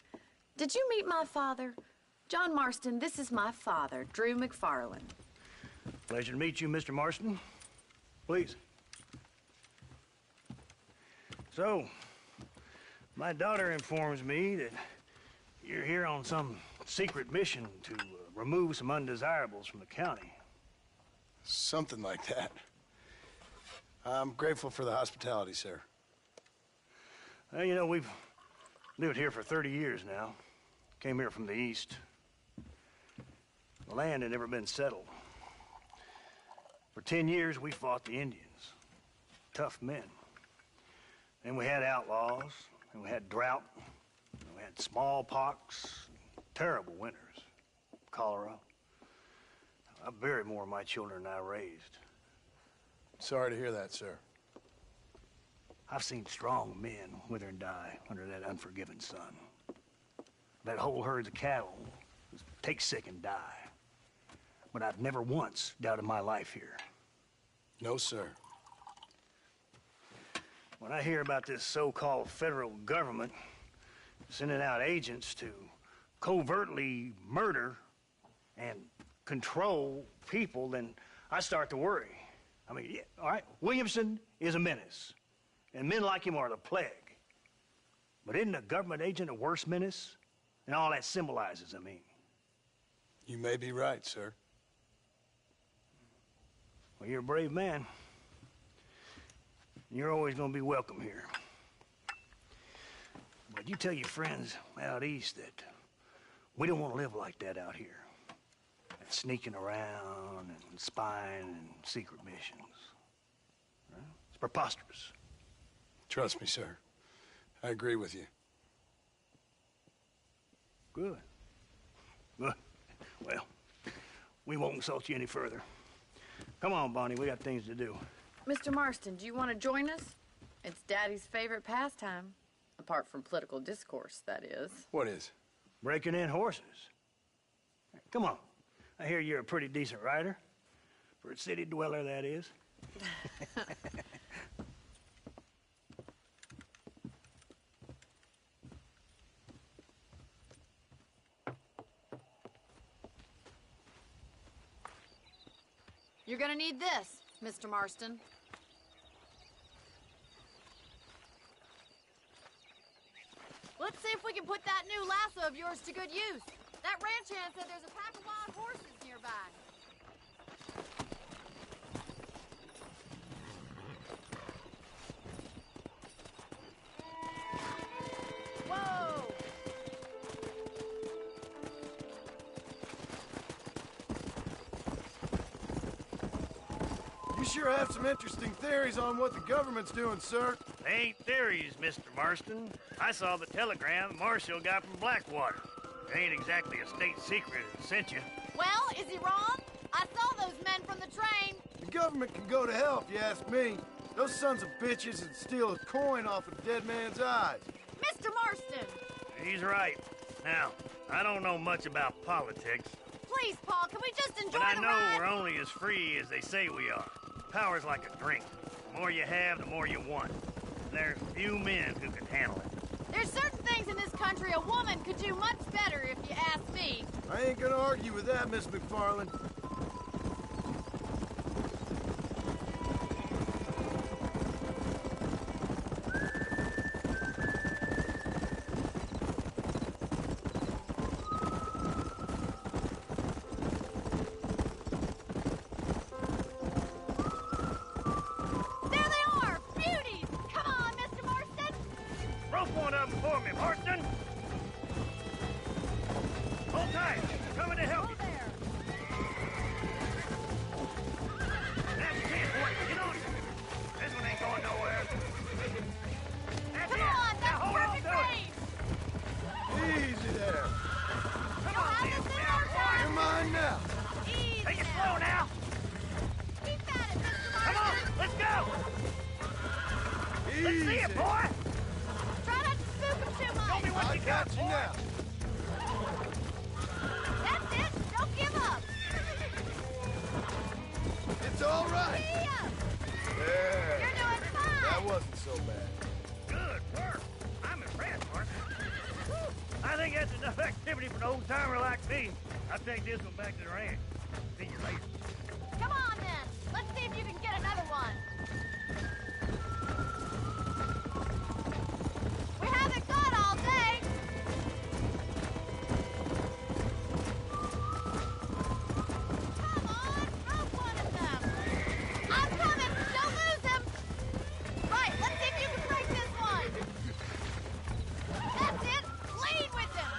Did you meet my father? John Marston, this is my father, Drew McFarland. Pleasure to meet you, Mr. Marston. Please. So, my daughter informs me that you're here on some secret mission to remove some undesirables from the county. Something like that. I'm grateful for the hospitality, sir. Well, you know, we've lived here for 30 years now. Came here from the east. The land had never been settled. For 10 years, we fought the Indians. Tough men. Then we had outlaws, and we had drought, and we had smallpox, terrible winters, cholera. I buried more of my children than I raised. Sorry to hear that, sir. I've seen strong men wither and die under that unforgiving sun. That whole herds of cattle just take sick and die. But I've never once doubted my life here. No, sir. When I hear about this so-called federal government sending out agents to covertly murder and control people, then I start to worry. I mean, yeah, all right, Williamson is a menace, and men like him are the plague. But isn't a government agent a worse menace? And all that symbolizes, I mean. You may be right, sir. Well, you're a brave man. You're always going to be welcome here. But you tell your friends out east that we don't want to live like that out here. That sneaking around and spying and secret missions. Right? It's preposterous. Trust me, sir. I agree with you. Good. Good. Well, we won't insult you any further. Come on, Bonnie, we got things to do. Mr. Marston, do you want to join us? It's Daddy's favorite pastime. Apart from political discourse, that is. What is? Breaking in horses. Come on. I hear you're a pretty decent rider. For a city dweller, that is. You're gonna need this, Mr. Marston. Let's see if we can put that new lasso of yours to good use. That ranch hand said there's a pack of wild horses nearby. Whoa! You sure have some interesting theories on what the government's doing, sir. They ain't theories, Mr. Marston. I saw the telegram Marshall got from Blackwater. It ain't exactly a state secret that sent you. Well, is he wrong? I saw those men from the train. The government can go to hell if you ask me. Those sons of bitches would steal a coin off a dead man's eyes. Mr. Marston! He's right. Now, I don't know much about politics, Please, Paul, can we just enjoy but I the know ride? we're only as free as they say we are. Power's like a drink. The more you have, the more you want. And there's few men who can handle it. There's certain things in this country a woman could do much better, if you ask me. I ain't gonna argue with that, Miss McFarland. There they are! Beauties! Come on, Mr. Marston! Rope one of them for me, Marston! Hold tight! Coming to help you! That's it, boy! Get on it! This one ain't going nowhere! That's Come it! on, Now that's hold on perfect to it! range! Easy there. Come on, Tim, down, boy! You're mine now. Easy Take it now. slow now! Keep at it, Mr. Marston! Come on, let's go! Let's see it, boy! Try not to spook him too much. Show me what I you got got, you boy! now. That's it! Don't give up! It's all right. See ya! There. You're doing fine! that wasn't so bad. Good work. I'm impressed, Martin. I think that's enough activity for an old-timer like me. I'll take this one back to the ranch. See you later. Come on, then. Let's see if you can get another one. We haven't got all day. Come on, throw one of them. I'm coming. Don't lose him. Right, let's see if you can break this one. That's it. Lead with him.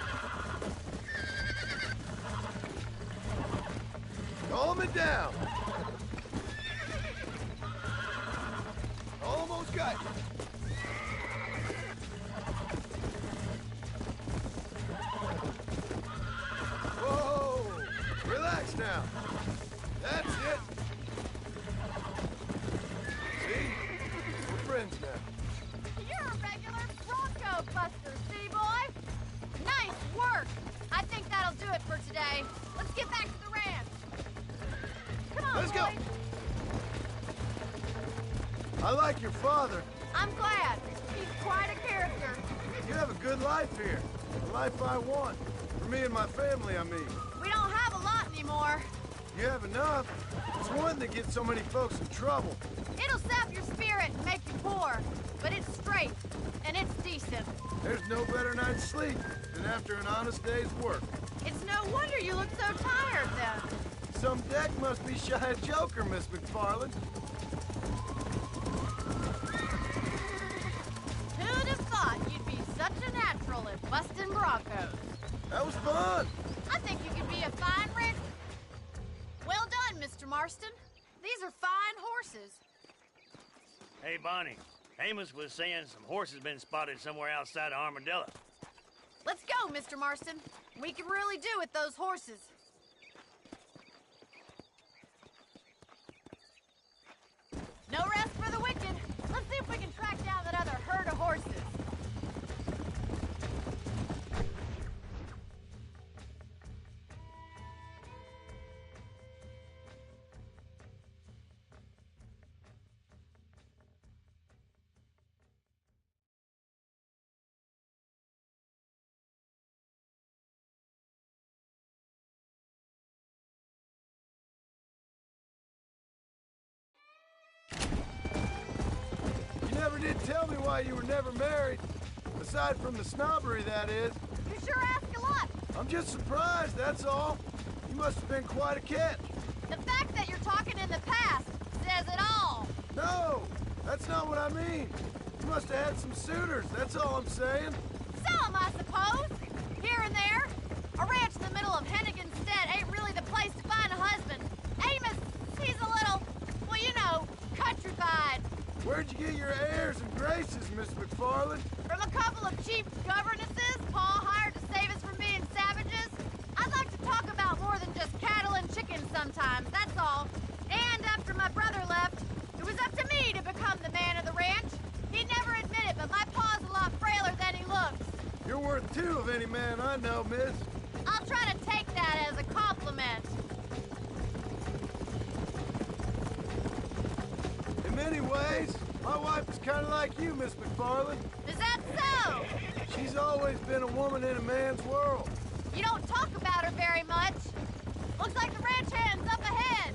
Calm it down. Almost got you. Whoa! Relax now. That's it. See? We're friends now. You're a regular Bronco buster, boy. Nice work. I think that'll do it for today. Let's get back to the ranch. Come on, Let's boys. go. I like your father. I'm glad. He's quite a character. You have a good life here. The life I want. For me and my family, I mean. We don't have a lot anymore. You have enough. It's one that gets so many folks in trouble. It'll sap your spirit and make you poor. But it's straight, and it's decent. There's no better night's sleep than after an honest day's work. It's no wonder you look so tired, then. Some deck must be shy of Joker, Miss McFarland. Who'd have thought you'd be such a natural at busting Broncos? That was fun. I think you could be a fine rancher. Well done, Mr. Marston. These are fine horses. Hey, Bonnie. Amos was saying some horses been spotted somewhere outside of Armadillo. Let's go, Mr. Marston. We can really do with those horses. No rest for the wicked. Let's see if we can track down that other herd of horses. You never did tell me why you were never married. Aside from the snobbery, that is. You sure ask a lot. I'm just surprised, that's all. You must have been quite a catch. The fact that you're talking in the past says it all. No, that's not what I mean. You must have had some suitors, that's all I'm saying. Some, I suppose. Here and there. A ranch in the middle of Hennigan's Stead ain't really the place to find a husband. Amos, he's a little, well, you know, countrified. Where'd you get your airs and graces, Miss McFarland? From a couple of cheap governesses Pa hired to save us from being savages. I'd like to talk about more than just cattle and chickens sometimes, that's all. And after my brother left, it was up to me to become the man of the ranch. He'd never admit it, but my pa's a lot frailer than he looks. You're worth two of any man I know, miss. I'll try to take that as a compliment. In many ways, my wife is kind of like you, Miss McFarland. Is that so? She's always been a woman in a man's world. You don't talk about her very much. Looks like the ranch hand's up ahead.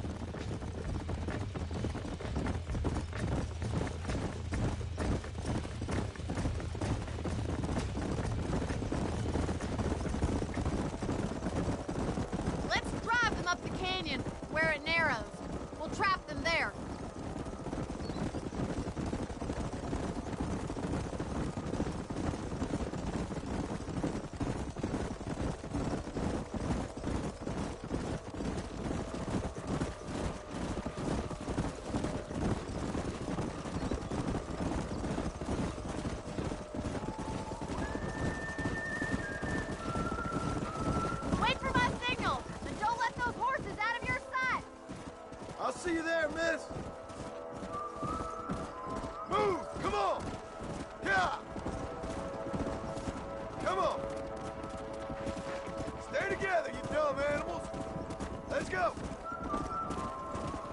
Let's drive them up the canyon where it narrows. We'll trap them there. Wait for my signal, and don't let those horses out of your sight. I'll see you there, miss. Move! Come on! Yeah! Come on! Stay together, you dumb animals! Let's go!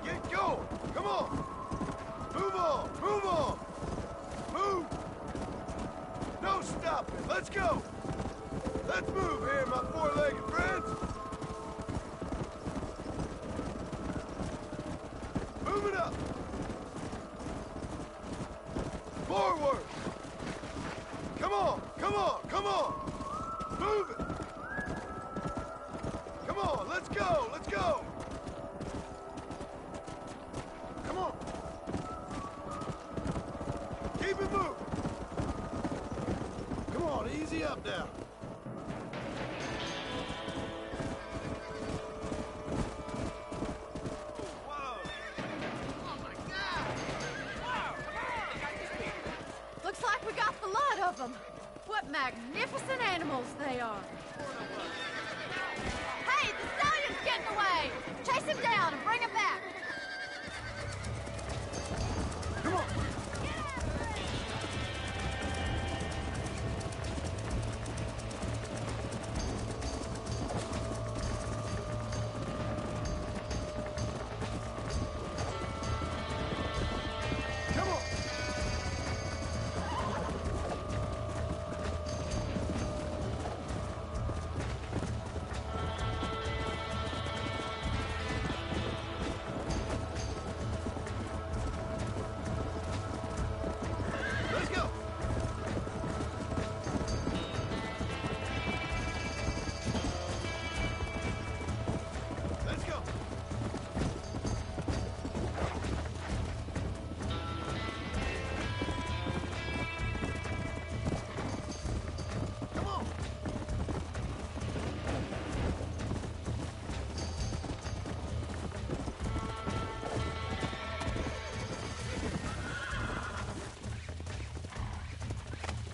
Get going! Come on! Move on! Move on! stopping. Let's go. Let's move here, my four-legged friends. Move it up. Forward. Come on, come on, come on. Move it. Come on, let's go, let's go. Come on. Keep it moving. Come on, easy up now. Looks like we got the lot of them. What magnificent animals they are. Hey, the stallion's getting away! Chase him down and bring him back! Come on! Come on! Let's go! Let's go! Come on!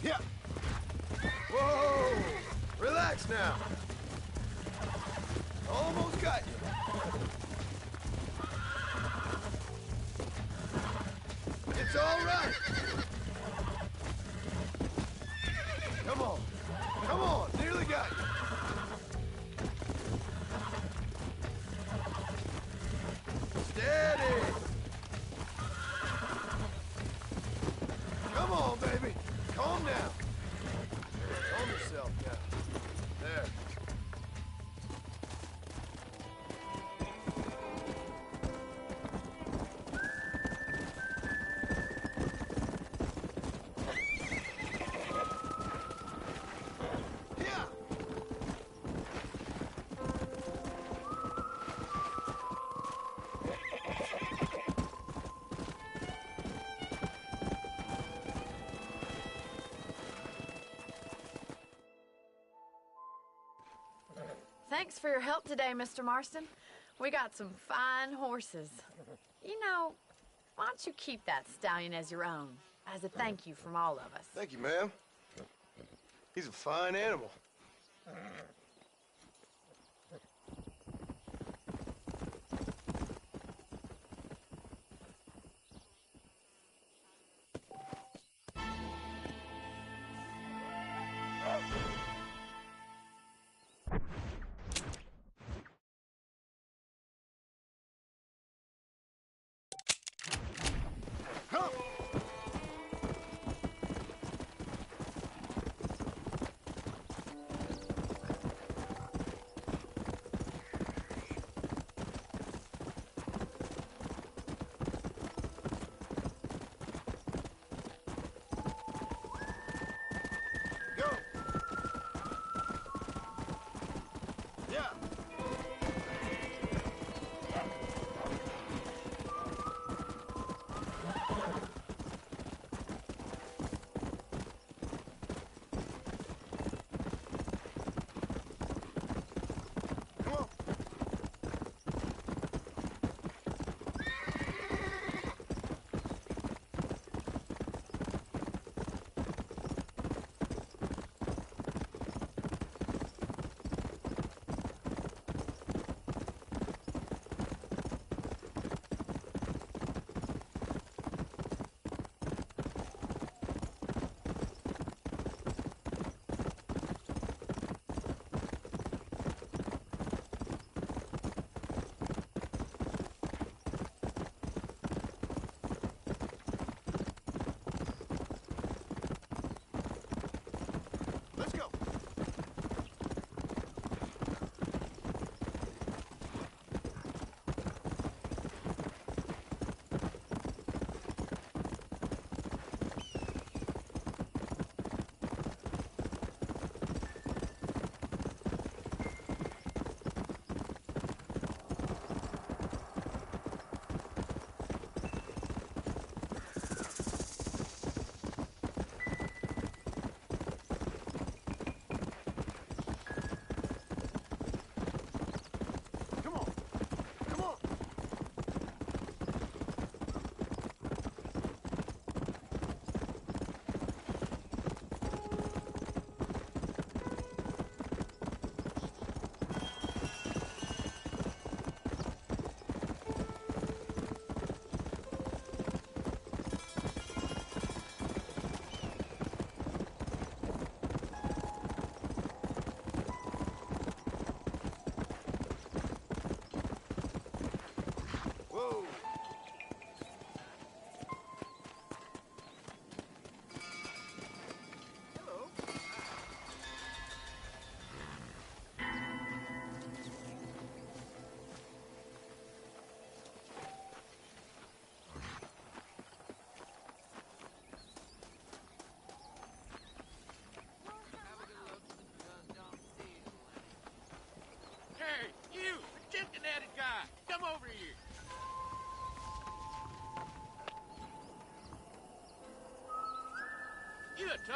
Yeah! Whoa! Relax now! Almost got you. It's all right! Come on! Come on! Nearly got you! Steady! Come on, baby! Calm down! Calm yourself now. There. Yeah! Thanks for your help today, Mr. Marston. We got some fine horses. You know, why don't you keep that stallion as your own, as a thank you from all of us? Thank you, ma'am. He's a fine animal.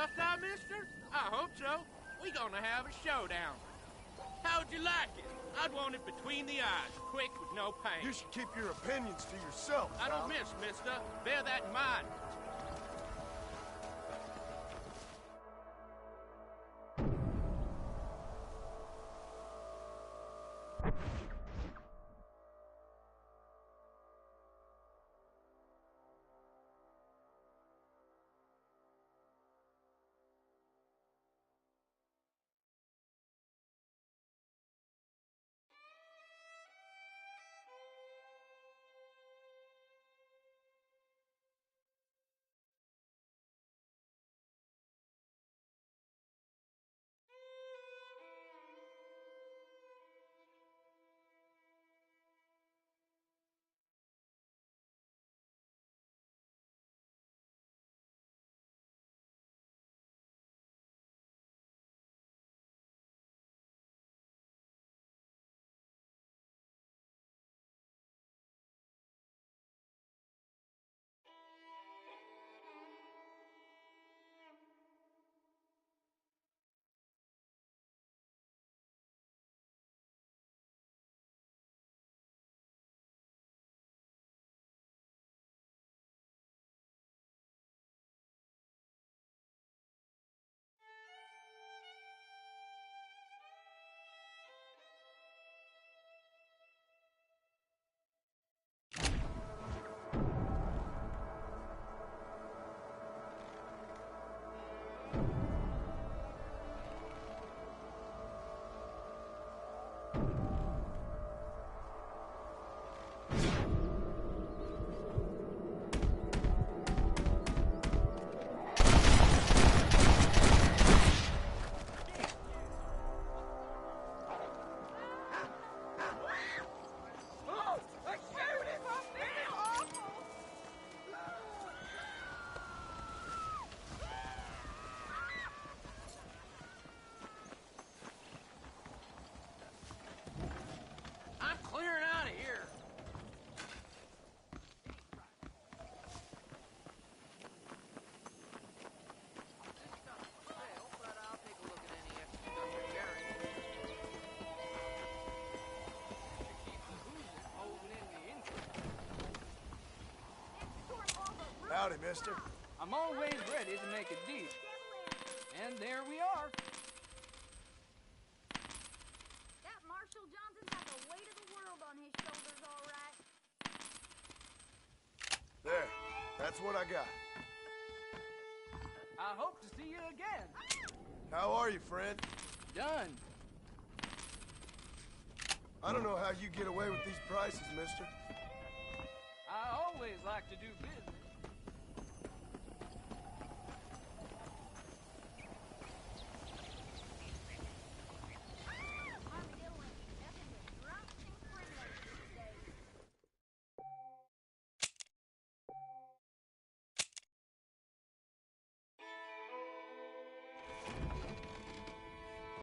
Tough guy, mister? I hope so. We gonna have a showdown. How'd you like it? I'd want it between the eyes, quick with no pain. You should keep your opinions to yourself. I don't miss, mister. Bear that in mind. I'm clearing out of here. Howdy, mister. I'm always ready to make a deal. And there we are. That Marshall Johnson's got the weight of the world on his shoulders, all right. There. That's what I got. I hope to see you again. How are you, friend? Done. I don't know how you get away with these prices, mister. I always like to do business.